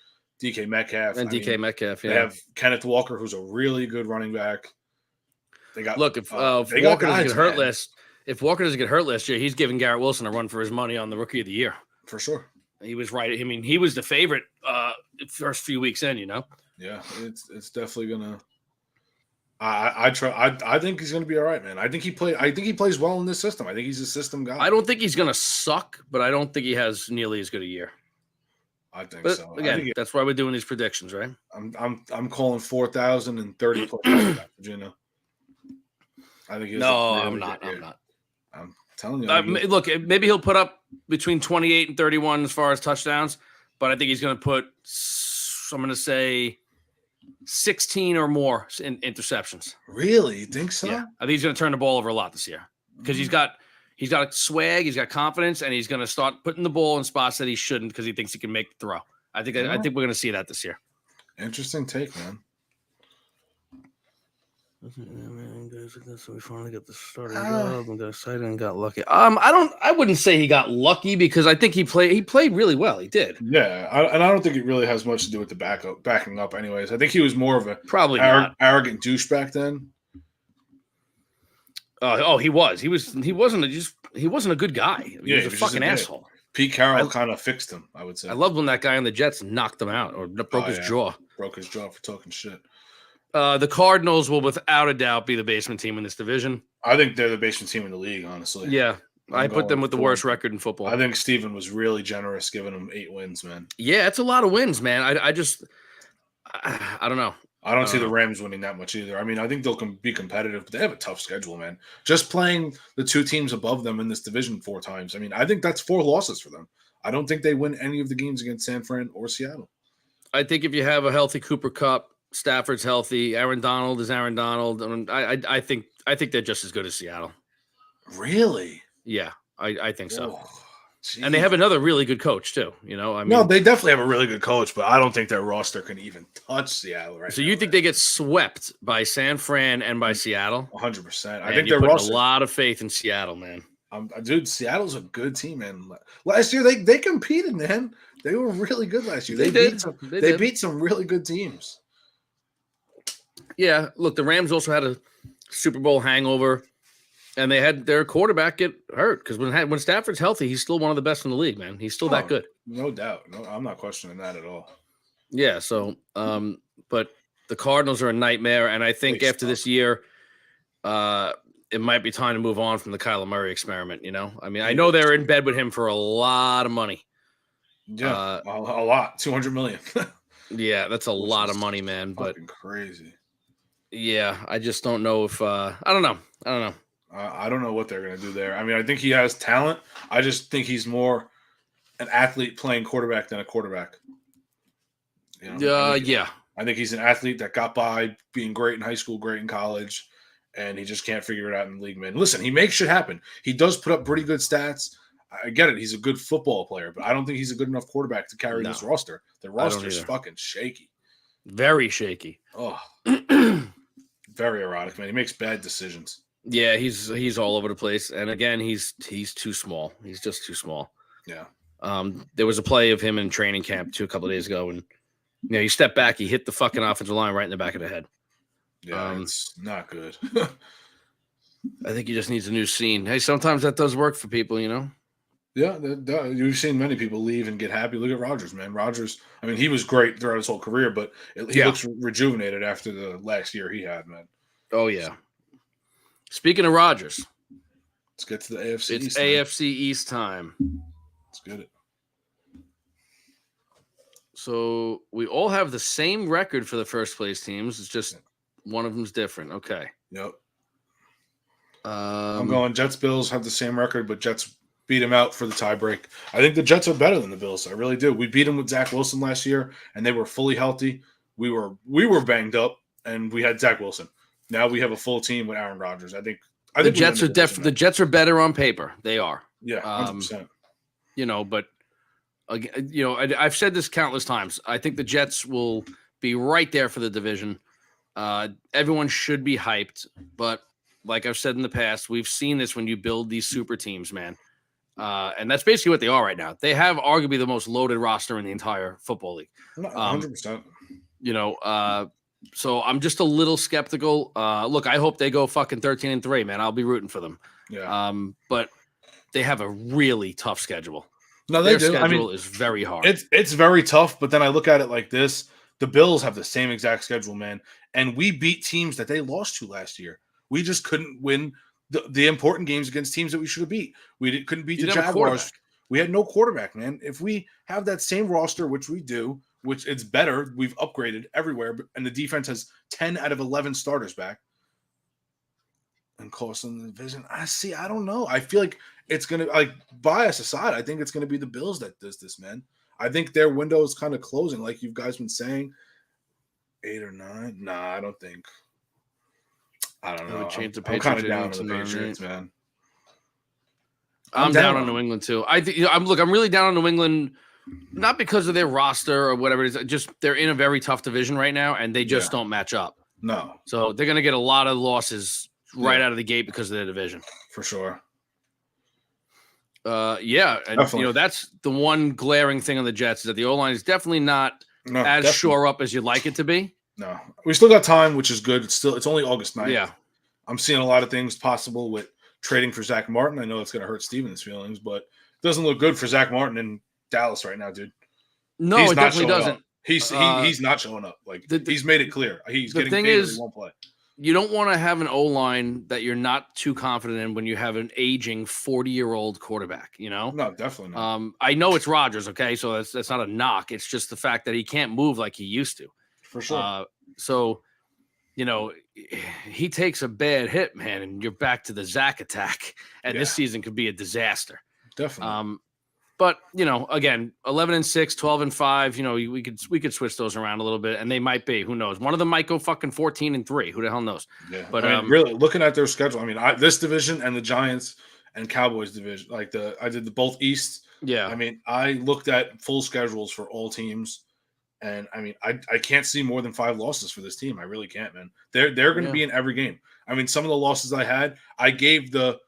A: DK Metcalf.
B: And DK Metcalf,
A: They have Kenneth Walker, who's a really good running back. They got
B: Look, if Walker doesn't get hurt last year, he's giving Garrett Wilson a run for his money on the Rookie of the Year.
A: For sure.
B: He was right. I mean, he was the favorite first few weeks in,
A: Yeah, it's definitely gonna. I think he's gonna be all right, man. I think he plays well in this system. I think he's a system guy.
B: I don't think he's gonna suck, but I don't think he has nearly as good a year.
A: I think
B: But
A: so.
B: again, that's why we're doing these predictions, right?
A: I'm calling 4,030 plus Virginia. I think.
B: I'm not.
A: I'm telling you.
B: Look, maybe he'll put up between 28 and 31 as far as touchdowns, but I think he's going to put, I'm going to say, 16 or more in interceptions.
A: Really? You think so?
B: Yeah, I think he's going to turn the ball over a lot this year because he's got swag, he's got confidence, and he's going to start putting the ball in spots that he shouldn't because he thinks he can make the throw. I think we're going to see that this year.
A: Interesting take, man.
B: So we finally got the starting job and got excited and got lucky. I wouldn't say he got lucky because I think he played really well. He did.
A: Yeah, and I don't think it really has much to do with the backing up. Anyways, I think he was more of a
B: probably
A: arrogant douche back then.
B: He was. He wasn't a good guy. He was a fucking asshole.
A: Pete Carroll kind of fixed him, I would say.
B: I loved when that guy on the Jets knocked him out or broke his jaw.
A: Broke his jaw for talking shit.
B: The Cardinals will without a doubt be the basement team in this division.
A: I think they're the basement team in the league, honestly.
B: Yeah. I put them with the worst record in football.
A: I think Steven was really generous giving them 8 wins, man.
B: Yeah, it's a lot of wins, man. I don't know.
A: I don't see the Rams winning that much either. I mean, I think they'll be competitive, but they have a tough schedule, man. Just playing the 2 teams above them in this division 4 times. I mean, I think that's 4 losses for them. I don't think they win any of the games against San Fran or Seattle.
B: I think if you have a healthy Cooper Kupp, Stafford's healthy, Aaron Donald is Aaron Donald, and I think they're just as good as Seattle.
A: Really?
B: Yeah, I think so.
A: Whoa.
B: And they have another really good coach too.
A: No, they definitely have a really good coach, but I don't think their roster can even touch Seattle right now.
B: So you think they get swept by San Fran and by Seattle?
A: 100%.
B: I think their roster. A lot of faith in Seattle, man.
A: Dude, Seattle's a good team, man. Last year they competed, man. They were really good last year. They beat some really good teams.
B: Yeah, look, the Rams also had a Super Bowl hangover, and they had their quarterback get hurt because when Stafford's healthy, he's still one of the best in the league, man. He's still that good.
A: No doubt. No, I'm not questioning that at all.
B: Yeah, so but the Cardinals are a nightmare, and I think after this year, it might be time to move on from the Kyler Murray experiment, I mean, I know they're in bed with him for a lot of money.
A: Yeah, a lot. $200 million.
B: Yeah, that's a lot of money, man. But
A: crazy.
B: Yeah, I just don't know if I don't know.
A: I don't know what they're going to do there. I mean, I think he has talent. I just think he's more an athlete playing quarterback than a quarterback.
B: Yeah.
A: I think he's an athlete that got by being great in high school, great in college, and he just can't figure it out in the league, man. Listen, he makes shit happen. He does put up pretty good stats. I get it. He's a good football player, but I don't think he's a good enough quarterback to carry this roster. The roster is fucking shaky.
B: Very shaky.
A: Oh, very erratic, man. He makes bad decisions.
B: Yeah, he's all over the place. And again, he's too small. He's just too small.
A: Yeah.
B: There was a play of him in training camp a couple of days ago, and he stepped back, he hit the fucking offensive line right in the back of the head.
A: Yeah, it's not good.
B: I think he just needs a new scene. Hey, sometimes that does work for people,
A: Yeah, you've seen many people leave and get happy. Look at Rodgers, man. Rodgers, I mean, he was great throughout his whole career, but he looks rejuvenated after the last year he had, man.
B: Oh, yeah. Speaking of Rodgers.
A: Let's get to the AFC
B: East. It's AFC East time.
A: Let's get it.
B: So we all have the same record for the first place teams. It's just one of them's different. Okay.
A: Yep. I'm going Jets. Bills have the same record, but Jets beat him out for the tiebreak. I think the Jets are better than the Bills. I really do. We beat them with Zach Wilson last year, and they were fully healthy. We were banged up, and we had Zach Wilson. Now we have a full team with Aaron Rodgers. I think
B: the Jets are the Jets are better on paper. They are.
A: Yeah, 100%.
B: But I've said this countless times. I think the Jets will be right there for the division. Everyone should be hyped, but like I've said in the past, we've seen this when you build these super teams, man. And that's basically what they are right now. They have arguably the most loaded roster in the entire football league.
A: 100%.
B: So I'm just a little skeptical. Look, I hope they go fucking 13-3, man. I'll be rooting for them.
A: Yeah.
B: But they have a really tough schedule.
A: No, they do.
B: Schedule is very hard.
A: It's very tough, but then I look at it like this. The Bills have the same exact schedule, man. And we beat teams that they lost to last year. We just couldn't win the important games against teams that we should have beat. We couldn't beat the Jaguars. We had no quarterback, man. If we have that same roster, which we do, which it's better, we've upgraded everywhere, and the defense has 10 out of 11 starters back and cost them the division. I don't know. I feel like it's going to, like, bias aside, I think it's going to be the Bills that does this, man. I think their window is kind of closing, like you guys been saying. 8 or 9? Nah, I don't think. I don't know. I'm kind of down on the Patriots, man.
B: I'm down on New England too. I'm really down on New England, not because of their roster or whatever it is. Just they're in a very tough division right now, and they just don't match up.
A: No.
B: So they're going to get a lot of losses right out of the gate because of their division.
A: For sure.
B: Yeah, and
A: definitely.
B: That's the one glaring thing on the Jets is that the O-line is definitely not as shore up as you'd like it to be.
A: No, we still got time, which is good. It's only August 9th.
B: Yeah,
A: I'm seeing a lot of things possible with trading for Zach Martin. I know it's going to hurt Steven's feelings, but it doesn't look good for Zach Martin in Dallas right now, dude.
B: No, it definitely doesn't.
A: He's not showing up. Like he's made it clear. He's getting paid, he won't play.
B: You don't want to have an O-line that you're not too confident in when you have an aging 40-year-old quarterback, you know?
A: No, definitely not.
B: I know it's Rodgers, okay? So that's not a knock. It's just the fact that he can't move like he used to.
A: For sure.
B: So, he takes a bad hit, man, and you're back to the Zach attack, and this season could be a disaster.
A: Definitely.
B: But, again, 11-6, 12-5, we could switch those around a little bit, and they might be. Who knows? One of them might go fucking 14-3. Who the hell knows?
A: Yeah.
B: But
A: really, looking at their schedule, this division and the Giants and Cowboys division, I did the both East.
B: Yeah.
A: I looked at full schedules for all teams, and I can't see more than 5 losses for this team. I really can't, man. They're going to be in every game. Some of the losses I had, I gave the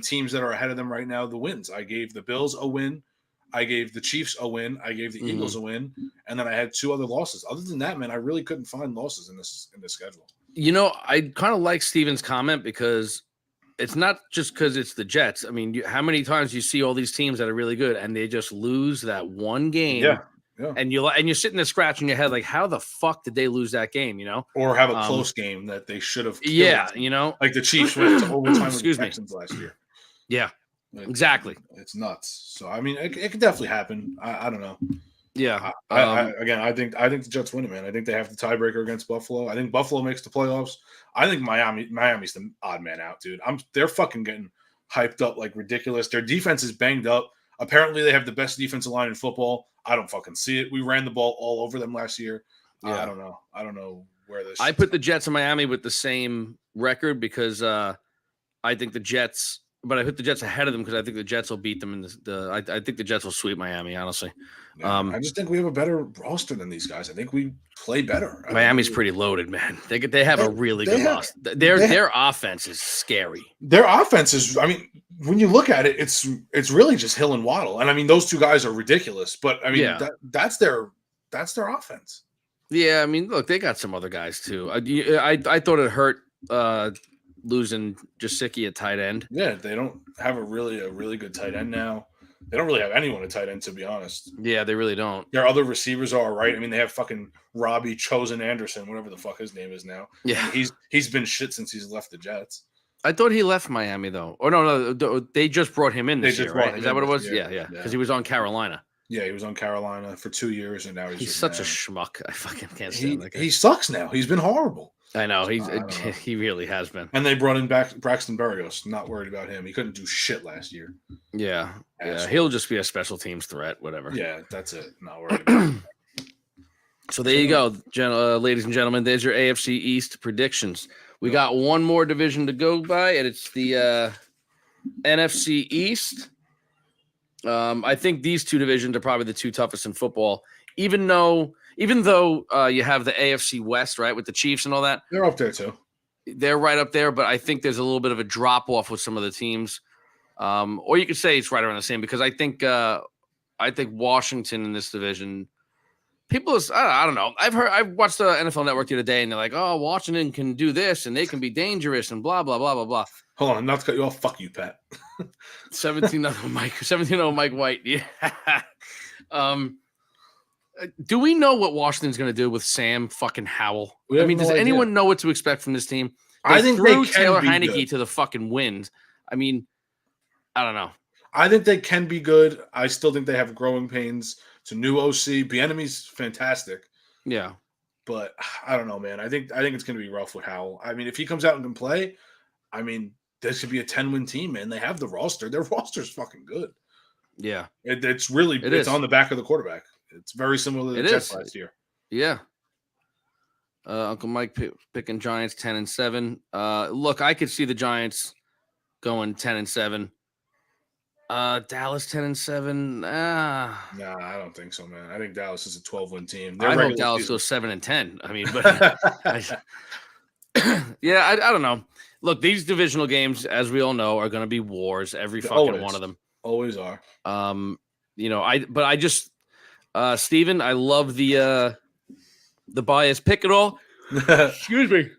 A: teams that are ahead of them right now the wins. I gave the Bills a win. I gave the Chiefs a win. I gave the Eagles a win, and then I had 2 other losses. Other than that, man, I really couldn't find losses in this schedule.
B: I kind of like Steven's comment because it's not just because it's the Jets. How many times you see all these teams that are really good and they just lose that one game?
A: Yeah.
B: And you're sitting there scratching your head like, how the fuck did they lose that game?
A: Or have a close game that they should have.
B: Yeah,
A: like the Chiefs went to overtime with the Texans last year.
B: Yeah. Exactly.
A: It's nuts. So it could definitely happen. I don't know.
B: Yeah.
A: I think the Jets win it, man. I think they have the tiebreaker against Buffalo. I think Buffalo makes the playoffs. I think Miami's the odd man out, dude. They're fucking getting hyped up like ridiculous. Their defense is banged up. Apparently they have the best defensive line in football. I don't fucking see it. We ran the ball all over them last year. Yeah. I don't know where this.
B: I put the Jets and Miami with the same record because I think the Jets. But I put the Jets ahead of them because I think the Jets will beat them I think the Jets will sweep Miami, honestly.
A: Yeah, I just think we have a better roster than these guys. I think we play better.
B: Miami's pretty loaded, man. They have a really good roster. Their offense is scary.
A: Their offense is, when you look at it, it's really just Hill and Waddle. And those 2 guys are ridiculous. But that's their offense. Yeah,
B: look, they got some other guys too. I thought it hurt losing Gesicki at tight end.
A: Yeah, they don't have a really good tight end now. They don't really have anyone at tight end, to be honest.
B: Yeah, they really don't.
A: Their other receivers are all right. They have fucking Robbie Chosen Anderson, whatever the fuck his name is now.
B: Yeah,
A: he's been shit since he's left the Jets.
B: I thought he left Miami though. Or no, they just brought him in this year, right? Is that what it was? Yeah. Because he was on Carolina.
A: Yeah, he was on Carolina for 2 years, and now
B: he's such a schmuck. I fucking can't stand that guy.
A: He sucks now. He's been horrible.
B: I know he really has been.
A: And they brought in back Braxton Berrios. Not worried about him. He couldn't do shit last year.
B: Yeah. He'll just be a special teams threat, whatever.
A: Yeah, that's it. Not worried about him.
B: So there you go, ladies and gentlemen. There's your AFC East predictions. We got one more division to go by, and it's the NFC East. I think these 2 divisions are probably the 2 toughest in football, even though you have the AFC West, right, with the Chiefs and all that.
A: They're up there too.
B: They're right up there, but I think there's a little bit of a drop off with some of the teams. Or you could say it's right around the same because I think Washington in this division. People, I don't know. I watched the NFL Network the other day, and they're like, "Oh, Washington can do this, and they can be dangerous, and blah blah blah blah blah."
A: Hold on, not to cut you off. Fuck you, Pat.
B: 17-0 Mike White. Yeah. Do we know what Washington's going to do with Sam fucking Howell? I mean, does anyone know what to expect from this team?
A: I think
B: threw
A: they can
B: Taylor
A: be
B: Heineke
A: good.
B: to the fucking wind. I mean, I don't know.
A: I think they can be good. I still think they have growing pains. It's a new OC. Bieniemy's fantastic.
B: Yeah.
A: But I don't know, man. I think it's going to be rough with Howell. I mean, if he comes out and can play, I mean, this could be a 10-win team, man. They have the roster. Their roster's fucking good.
B: Yeah.
A: It's really it's on the back of the quarterback. It's very similar to the Jets last year.
B: Yeah. Uncle Mike picking Giants 10-7. Look, I could see the Giants going 10-7. Dallas 10-7.
A: Nah, I don't think so, man. I think Dallas is a 12-win team.
B: I hope Dallas goes 7-10. I mean, but yeah, I don't know. Look, these divisional games, as we all know, are going to be wars. Every fucking one of them
A: always are.
B: Steven, I love the bias pick and all. Excuse me.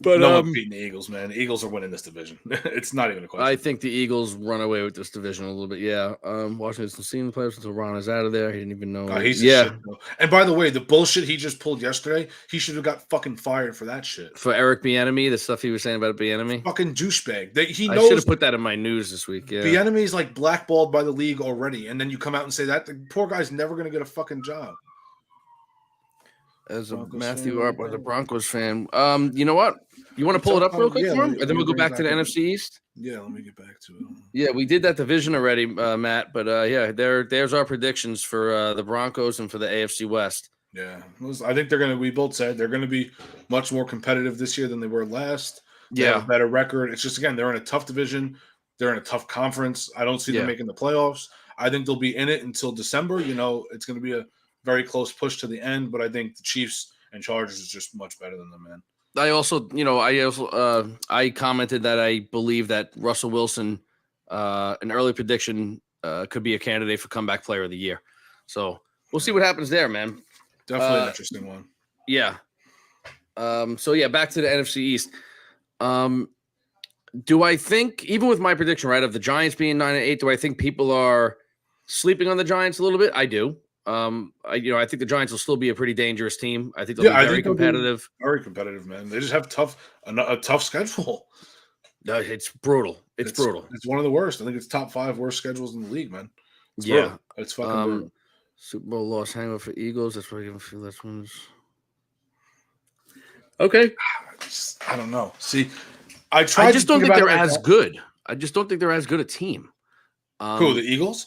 B: But
A: no one's beating the Eagles, man. The Eagles are winning this division. It's not even a question.
B: I think the Eagles run away with this division a little bit. Yeah. Washington's seen the playoffs until Ron is out of there. He didn't even know.
A: Shit, and by the way, the bullshit he just pulled yesterday, he should have got fucking fired for that shit.
B: For Eric Bieniemy, the stuff he was saying about Bieniemy.
A: Fucking douchebag. I
B: should have put that in my news this week. Yeah.
A: Bieniemy's like blackballed by the league already, and then you come out and say that the poor guy's never going to get a fucking job.
B: As a Matthew Arp, the Broncos fan, you know what? You want to pull it up real quick for him? And then we'll go back to the NFC East?
A: Yeah, let me get back to it.
B: Yeah, we did that division already, Matt. But yeah, there's our predictions for the Broncos and for the AFC West.
A: Yeah, I think we both said they're going to be much more competitive this year than they were last. They have a better record. It's just, again, they're in a tough division. They're in a tough conference. I don't see them making the playoffs. I think they'll be in it until December. It's going to be a very close push to the end, but I think the Chiefs and Chargers is just much better than them, man.
B: I commented that I believe that Russell Wilson, an early prediction, could be a candidate for comeback player of the year. So we'll see what happens there, man.
A: Definitely an interesting one.
B: Yeah. Back to the NFC East. Do I think, even with my prediction, right, of the Giants being 9-8, do I think people are sleeping on the Giants a little bit? I do. I think the Giants will still be a pretty dangerous team. I think they'll be very competitive.
A: Very competitive, man. They just have a tough schedule.
B: It's brutal. It's brutal.
A: It's one of the worst. I think it's top 5 worst schedules in the league, man. It's
B: brutal.
A: Brutal. It's fucking brutal.
B: Super Bowl loss hangover for Eagles. That's why I give a few less ones. Okay.
A: I don't know. See,
B: I just don't think they're as good. I just don't think they're as good a team.
A: Who, the Eagles?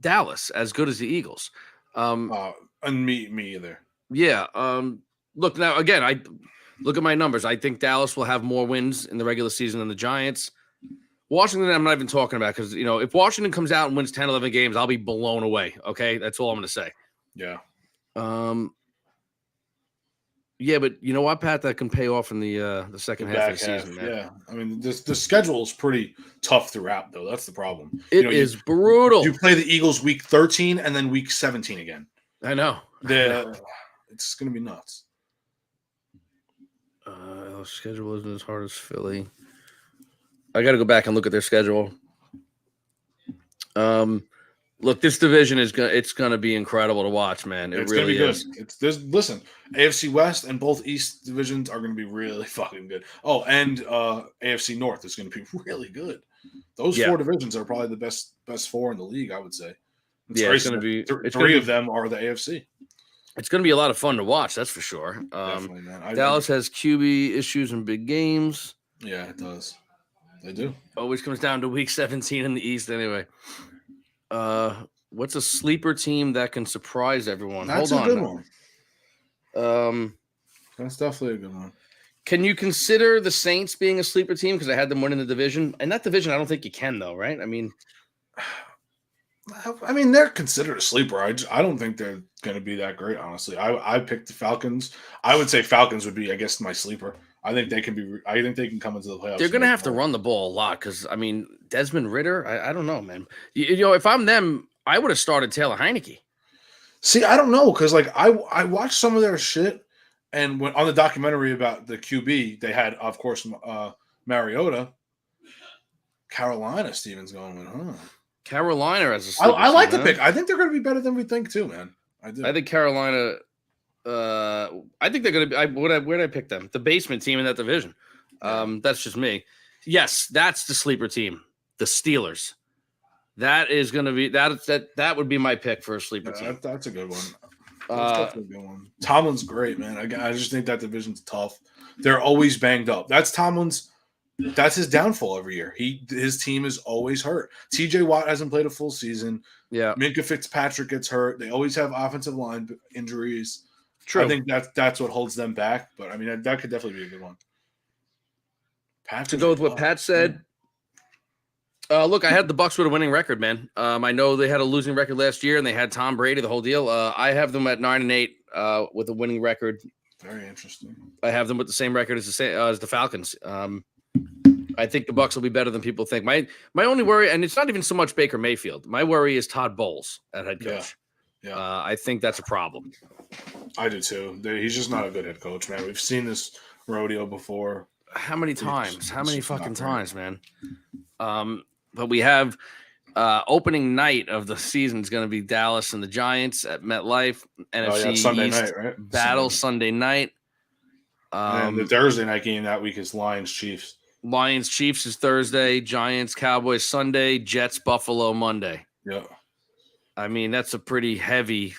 B: Dallas, as good as the Eagles.
A: And me either.
B: Yeah. Look, now again, I look at my numbers. I think Dallas will have more wins in the regular season than the Giants. Washington, I'm not even talking about because if Washington comes out and wins 10, 11 games, I'll be blown away. Okay, that's all I'm going to say.
A: Yeah.
B: Yeah, but you know what, Pat? That can pay off in the second half of the season. Man.
A: Yeah, I mean the schedule is pretty tough throughout, though. That's the problem.
B: It is brutal.
A: You play the Eagles week 13 and then week 17 again.
B: I know.
A: It's going to be nuts.
B: The schedule isn't as hard as Philly. I got to go back and look at their schedule. Look, this division it's gonna be incredible to watch, man. It's really
A: gonna be good. Listen, AFC West and both East divisions are gonna be really fucking good. Oh, and AFC North is gonna be really good. Those 4 divisions are probably the best 4 in the league, I would say.
B: It's gonna be
A: three of them are the AFC.
B: It's gonna be a lot of fun to watch, that's for sure.
A: Definitely, man.
B: Dallas has QB issues in big games.
A: Yeah, it does. They do.
B: Always comes down to week 17 in the East, anyway. What's a sleeper team that can surprise everyone?
A: That's
B: Hold on.
A: A good one. That's definitely a good one.
B: Can you consider the Saints being a sleeper team because I had them winning the division? And that division, I don't think you can, though, right? I mean,
A: they're considered a sleeper. I don't think they're going to be that great, honestly. I picked the Falcons. I would say Falcons would be, I guess, my sleeper. I think they can be. I think they can come into the playoffs.
B: They're going to have to run the ball a lot because, I mean, Desmond Ridder, I don't know, man. You know, if I'm them, I would have started Taylor Heineke.
A: See, I don't know because like I watched some of their shit, and when on the documentary about the QB, they had, of course, Mariota. Carolina, Steven's going with, huh?
B: Carolina as a
A: I like
B: team,
A: the pick. I think they're going to be better than we think too, man. I do.
B: I think Carolina. I think they're going to be. Where did I pick them? The basement team in that division. That's just me. Yes, that's the sleeper team, the Steelers. That is going to be that would be my pick for a sleeper team.
A: That's a good one. That's definitely a good one. Tomlin's great, man. I just think that division's tough. They're always banged up. That's Tomlin's. That's his downfall every year. His team is always hurt. TJ Watt hasn't played a full season.
B: Yeah,
A: Minkah Fitzpatrick gets hurt. They always have offensive line injuries.
B: True.
A: I think that's what holds them back. But I mean, that could definitely be a good one.
B: To go with what Pat said. Look, I had the Bucs with a winning record, man. I know they had a losing record last year, and they had Tom Brady, the whole deal. I have them at 9-8 with a winning record.
A: Very interesting.
B: I have them with the same record as the Falcons. I think the Bucs will be better than people think. My only worry, and it's not even so much Baker Mayfield. My worry is Todd Bowles at head coach.
A: Yeah.
B: I think that's a problem.
A: I do too. He's just not a good head coach, man. We've seen this rodeo before.
B: How many times? How many fucking times, man? But we have opening night of the season is going to be Dallas and the Giants at MetLife. NFC
A: Sunday
B: East
A: night, right?
B: battle Sunday night.
A: And the Thursday night game that week is Lions Chiefs.
B: Lions Chiefs is Thursday. Giants Cowboys Sunday. Jets Buffalo Monday.
A: Yeah.
B: I mean, that's a pretty heavy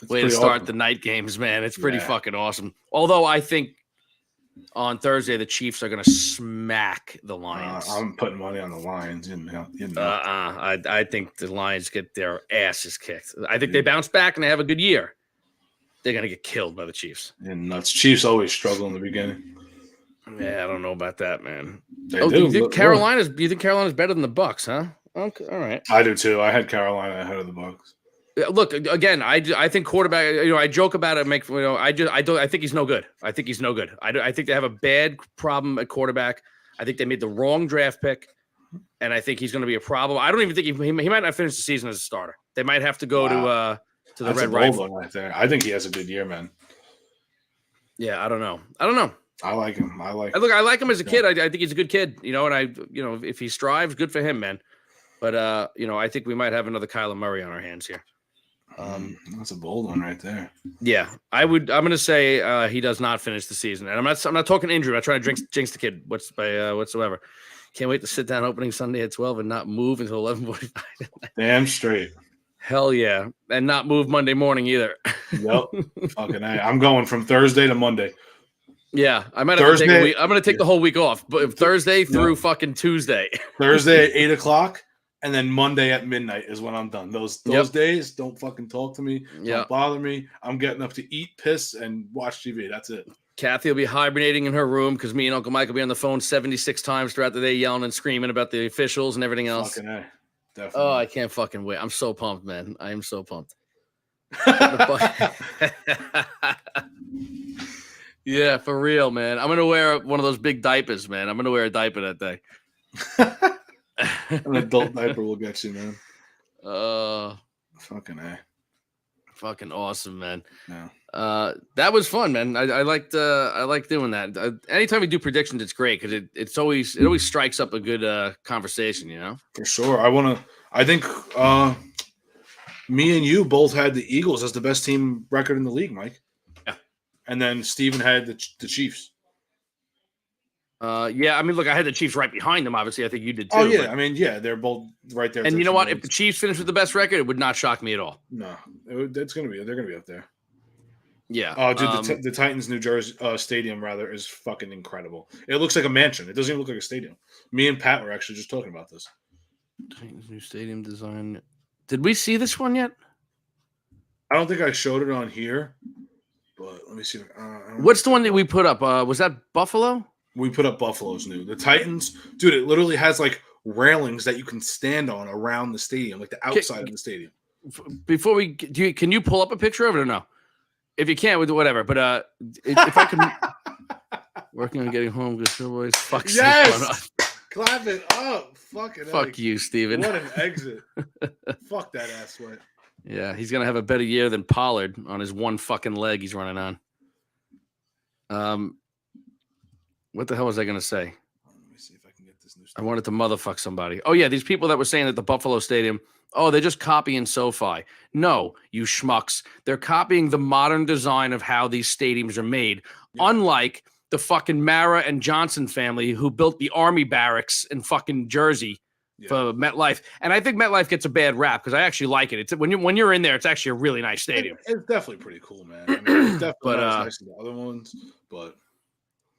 B: way to start the night games, man. It's pretty fucking awesome. Although I think on Thursday the Chiefs are going to smack the Lions.
A: I'm putting money on the Lions.
B: I think the Lions get their asses kicked. I think they bounce back and they have a good year. They're going to get killed by the Chiefs.
A: Yeah, nuts. Chiefs always struggle in the beginning.
B: Yeah, I don't know about that, man.
A: They do.
B: You think Carolina's better than the Bucs, huh? Okay, all right.
A: I do too. I had Carolina ahead of the Bucs.
B: Look, again, I think quarterback. I joke about it. I think he's no good. I think he's no good. I think they have a bad problem at quarterback. I think they made the wrong draft pick, and I think he's going to be a problem. I don't even think he might not finish the season as a starter. They might have to go to the
A: That's
B: Red Rifle
A: right there. I think he has a good year, man.
B: Yeah, I don't know.
A: I like him. I like
B: him as a kid. I think he's a good kid, and if he strives, good for him, man. But I think we might have another Kyler Murray on our hands here.
A: That's a bold one right there.
B: Yeah, I'm going to say he does not finish the season, and I'm not talking injury. I'm not trying to jinx the kid whatsoever. Can't wait to sit down opening Sunday at 12 and not move until 11:45.
A: Damn straight.
B: Hell yeah, and not move Monday morning either.
A: Yep. Fucking A. I'm going from Thursday to Monday.
B: Yeah, I might have to take a week. I'm going to take the whole week off, but Thursday through fucking Tuesday.
A: Thursday at 8:00, and then Monday at midnight is when I'm done. Those days, don't fucking talk to me. Don't bother me. I'm getting up to eat, piss, and watch TV. That's it.
B: Kathy will be hibernating in her room because me and Uncle Mike will be on the phone 76 times throughout the day, yelling and screaming about the officials and everything else.
A: Fucking A. Definitely.
B: Oh, I can't fucking wait. I'm so pumped, man. I am so pumped. Yeah, for real, man. I'm going to wear one of those big diapers, man. I'm going to wear a diaper that day.
A: An adult diaper will get you, man. Fucking A.
B: Fucking awesome, man.
A: Yeah.
B: That was fun, man. I liked doing that. Anytime we do predictions, it's great because it always strikes up a good conversation,
A: For sure. I think me and you both had the Eagles as the best team record in the league, Mike.
B: Yeah.
A: And then Steven had the Chiefs.
B: Yeah, I mean, look, I had the Chiefs right behind them. Obviously, I think you did too.
A: Oh yeah, I mean, yeah, they're both right there.
B: And you know what? If the Chiefs finish with the best record, it would not shock me at all.
A: No, they're gonna be up there.
B: Yeah.
A: Oh, dude, the Titans New Jersey stadium is fucking incredible. It looks like a mansion. It doesn't even look like a stadium. Me and Pat were actually just talking about this.
B: Titans new stadium design. Did we see this one yet?
A: I don't think I showed it on here, but let me see.
B: What's the one that we put up? Was that Buffalo?
A: We put up Buffalo's new. The Titans, dude, it literally has like railings that you can stand on around the stadium, like the outside of the stadium.
B: Before can you pull up a picture of it or no? If you can't, with whatever. But if I can, Working on getting home. Good boys. Fuck.
A: Yes. Clap it up. Fucking
B: Fuck
A: egg.
B: you, Steven.
A: What an exit. Fuck that ass sweat.
B: Yeah, he's gonna have a better year than Pollard on his one fucking leg he's running on. What the hell was I gonna say?
A: Let me see if I can get this new
B: I
A: stuff.
B: wanted to motherfuck somebody. Oh yeah, these people that were saying at the Buffalo Stadium, oh, they're just copying SoFi. No, you schmucks. They're copying the modern design of how these stadiums are made.
A: Yeah.
B: Unlike the fucking Mara and Johnson family who built the Army barracks in fucking Jersey for MetLife. And I think MetLife gets a bad rap because I actually like it. It's when you're in there, it's actually a really nice stadium.
A: It's definitely pretty cool, man. I mean, it's definitely not as nice as the other ones, but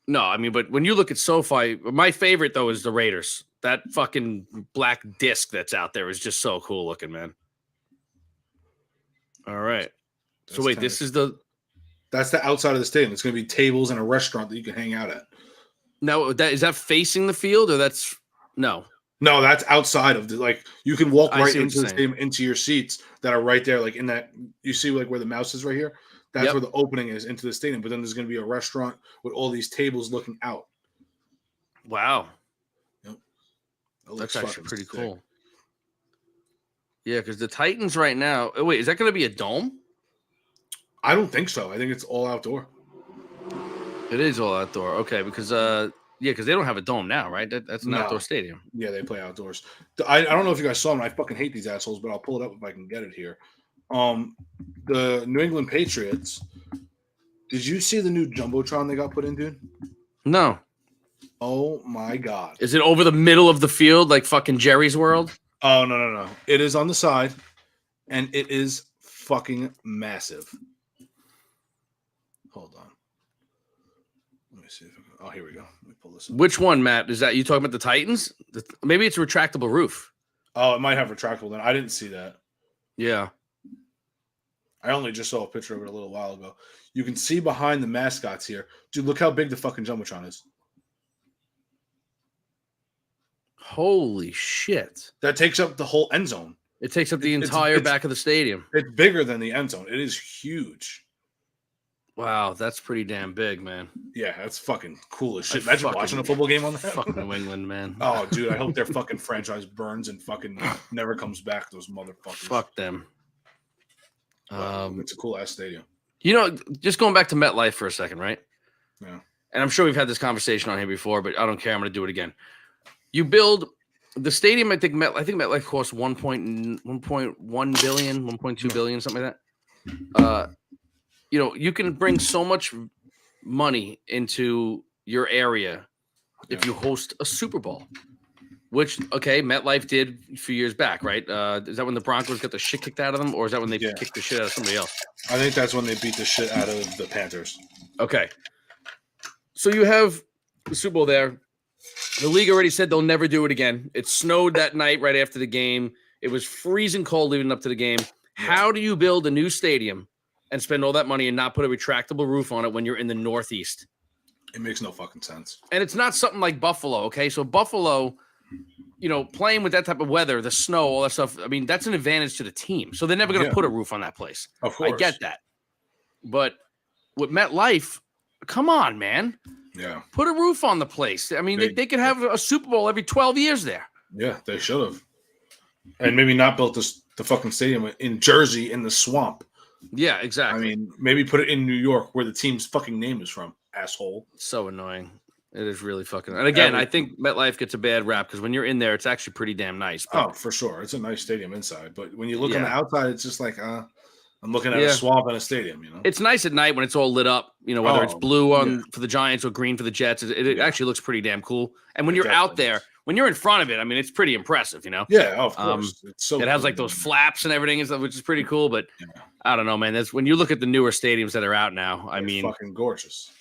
B: no, I mean, but when you look at SoFi, my favorite though is the Raiders. That fucking black disc that's out there is just so cool looking, man. All right. So wait,
A: that's the outside of the stadium. It's going to be tables and a restaurant that you can hang out at.
B: No, is that facing the field or that's no?
A: No, that's outside of you can walk right into the
B: saying.
A: stadium into your seats that are right there, like in that you see where the mouse is right here. That's where the opening is into the stadium. But then there's going to be a restaurant with all these tables looking out.
B: Wow.
A: Yep.
B: That's actually pretty cool. Yeah, because the Titans right now. Oh, wait, is that going to be a dome?
A: I don't think so. I think it's all outdoor.
B: It is all outdoor. Okay, because because they don't have a dome now, right? That's an outdoor stadium.
A: Yeah, they play outdoors. I don't know if you guys saw them. I fucking hate these assholes, but I'll pull it up if I can get it here. The New England Patriots. Did you see the new Jumbotron they got put in, dude?
B: No.
A: Oh my god.
B: Is it over the middle of the field like fucking Jerry's World?
A: Oh no. It is on the side, and it is fucking massive. Hold on. Let me see if I can. Oh, here we go. Let me pull this up.
B: Which one, Matt? Is that you talking about the Titans? Maybe it's a retractable roof.
A: Oh, it might have retractable then. I didn't see that.
B: Yeah.
A: I only just saw a picture of it a little while ago. You can see behind the mascots here. Dude, look how big the fucking Jumbotron is.
B: Holy shit.
A: That takes up the whole end zone.
B: It takes up the entire back of the stadium.
A: It's bigger than the end zone. It is huge.
B: Wow, that's pretty damn big, man.
A: Yeah, that's fucking cool as shit. Imagine watching a football game on that.
B: Fuck New England, man.
A: Oh, dude, I hope their fucking franchise burns and fucking never comes back, those motherfuckers.
B: Fuck them.
A: It's a cool ass stadium.
B: You know, just going back to MetLife for a second, right?
A: Yeah.
B: And I'm sure we've had this conversation on here before, but I don't care. I'm going to do it again. You build the stadium. I think MetLife costs 1.1 billion, 1.2 billion, something like that. You know, you can bring so much money into your area if you host a Super Bowl. Which, MetLife did a few years back, right? Is that when the Broncos got the shit kicked out of them, or is that when they kicked the shit out of somebody else?
A: I think that's when they beat the shit out of the Panthers.
B: Okay. So you have the Super Bowl there. The league already said they'll never do it again. It snowed that night right after the game. It was freezing cold leading up to the game. How do you build a new stadium and spend all that money and not put a retractable roof on it when you're in the Northeast?
A: It makes no fucking sense.
B: And it's not something like Buffalo, okay? So Buffalo, you know, playing with that type of weather, the snow, all that stuff, I mean, that's an advantage to the team. So they're never going to put a roof on that place.
A: Of course.
B: I get that. But with MetLife, come on, man.
A: Yeah.
B: Put a roof on the place. I mean, they could have a Super Bowl every 12 years there.
A: Yeah, they should have. And maybe not built the fucking stadium in Jersey in the swamp.
B: Yeah, exactly.
A: I mean, maybe put it in New York where the team's fucking name is from, asshole.
B: So annoying. It is really fucking. And again, I think MetLife gets a bad rap because when you're in there, it's actually pretty damn nice.
A: Oh, for sure. It's a nice stadium inside. But when you look on the outside, it's just like, I'm looking at a swamp and a stadium, you know?
B: It's nice at night when it's all lit up, you know, whether it's blue for the Giants or green for the Jets. It actually looks pretty damn cool. And when you're out there, when you're in front of it, I mean, it's pretty impressive, you know?
A: Yeah, of course.
B: It's so it has like those flaps and everything, which is pretty cool. But I don't know, man. That's when you look at the newer stadiums that are out now. I mean,
A: fucking gorgeous.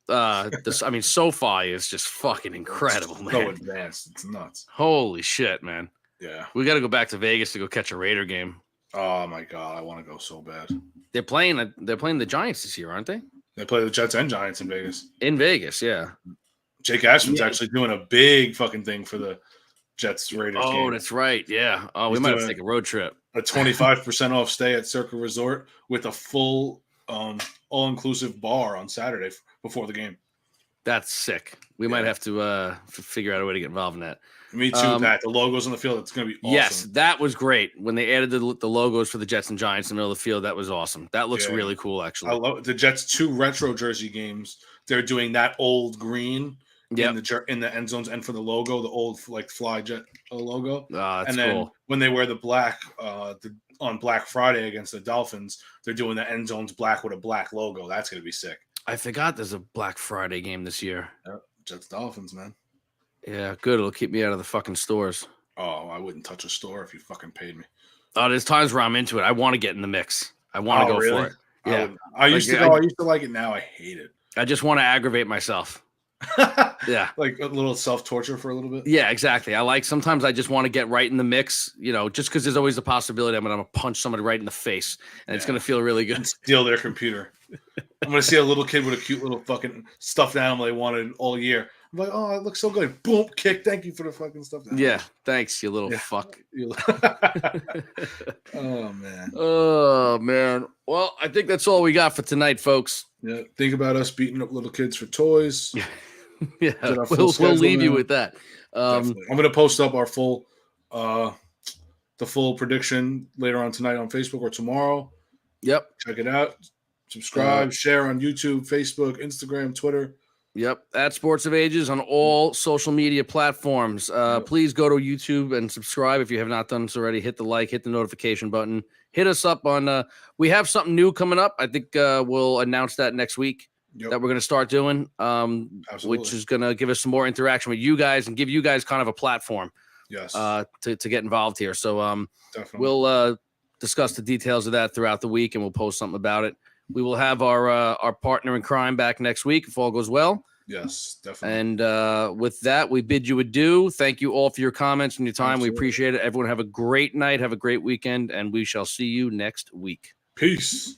B: SoFi is just fucking incredible, man.
A: So advanced. It's nuts.
B: Holy shit, man.
A: Yeah.
B: We got to go back to Vegas to go catch a Raider game.
A: Oh my God. I want to go so bad.
B: They're playing the Giants this year, aren't they?
A: They play the Jets and Giants in Vegas.
B: In Vegas, yeah.
A: Jake Ashman's actually doing a big fucking thing for the Jets Raiders game.
B: Oh, that's right. Yeah. Oh, we might have to take a road trip.
A: A 25% off stay at Circa Resort with a full all-inclusive bar on Saturday before the game.
B: That's sick. We might have to figure out a way to get involved in that.
A: Me too, Pat. The logos on the field, it's going to be awesome.
B: Yes, that was great. When they added the logos for the Jets and Giants in the middle of the field, that was awesome. That looks really cool, actually.
A: I love the Jets' 2 retro jersey games. They're doing that old green in the end zones, and for the logo, the old Fly Jet logo.
B: That's
A: and then
B: cool.
A: When they wear the black on Black Friday against the Dolphins, they're doing the end zones black with a black logo. That's going to be sick.
B: I forgot there's a Black Friday game this year.
A: Yep. Jets Dolphins, man.
B: Yeah, good. It'll keep me out of the fucking stores.
A: Oh, I wouldn't touch a store if you fucking paid me.
B: Oh, there's times where I'm into it. I want to get in the mix. I want to go for it. Yeah.
A: I used to go. I used to like it. Now I hate it.
B: I just want to aggravate myself. Yeah.
A: Like a little self-torture for a little bit.
B: Yeah, exactly. Sometimes I just want to get right in the mix, just because there's always the possibility I'm going to punch somebody right in the face and it's going to feel really good.
A: And steal their computer. I'm going to see a little kid with a cute little fucking stuffed animal they wanted all year. I'm like, oh, it looks so good. Boom, kick. Thank you for the fucking stuffed animal.
B: Yeah, thanks, you little fuck.
A: Oh, man.
B: Oh, man. Well, I think that's all we got for tonight, folks.
A: Yeah, think about us beating up little kids for toys.
B: Yeah, we'll leave you with that.
A: I'm going to post up our full the full prediction later on tonight on Facebook or tomorrow.
B: Yep.
A: Check it out. Subscribe, share on YouTube, Facebook, Instagram, Twitter.
B: Yep. At Sports of Ages on all social media platforms. Please go to YouTube and subscribe if you have not done so already. Hit the like, hit the notification button. Hit us up on we have something new coming up. I think we'll announce that next week. That we're going to start doing, which is going to give us some more interaction with you guys and give you guys kind of a platform to get involved here. So we'll discuss the details of that throughout the week, and we'll post something about it. We will have our partner in crime back next week if all goes well.
A: Yes, definitely.
B: And with that, we bid you adieu. Thank you all for your comments and your time.
A: Absolutely.
B: We appreciate it. Everyone have a great night. Have a great weekend, and we shall see you next week.
A: Peace.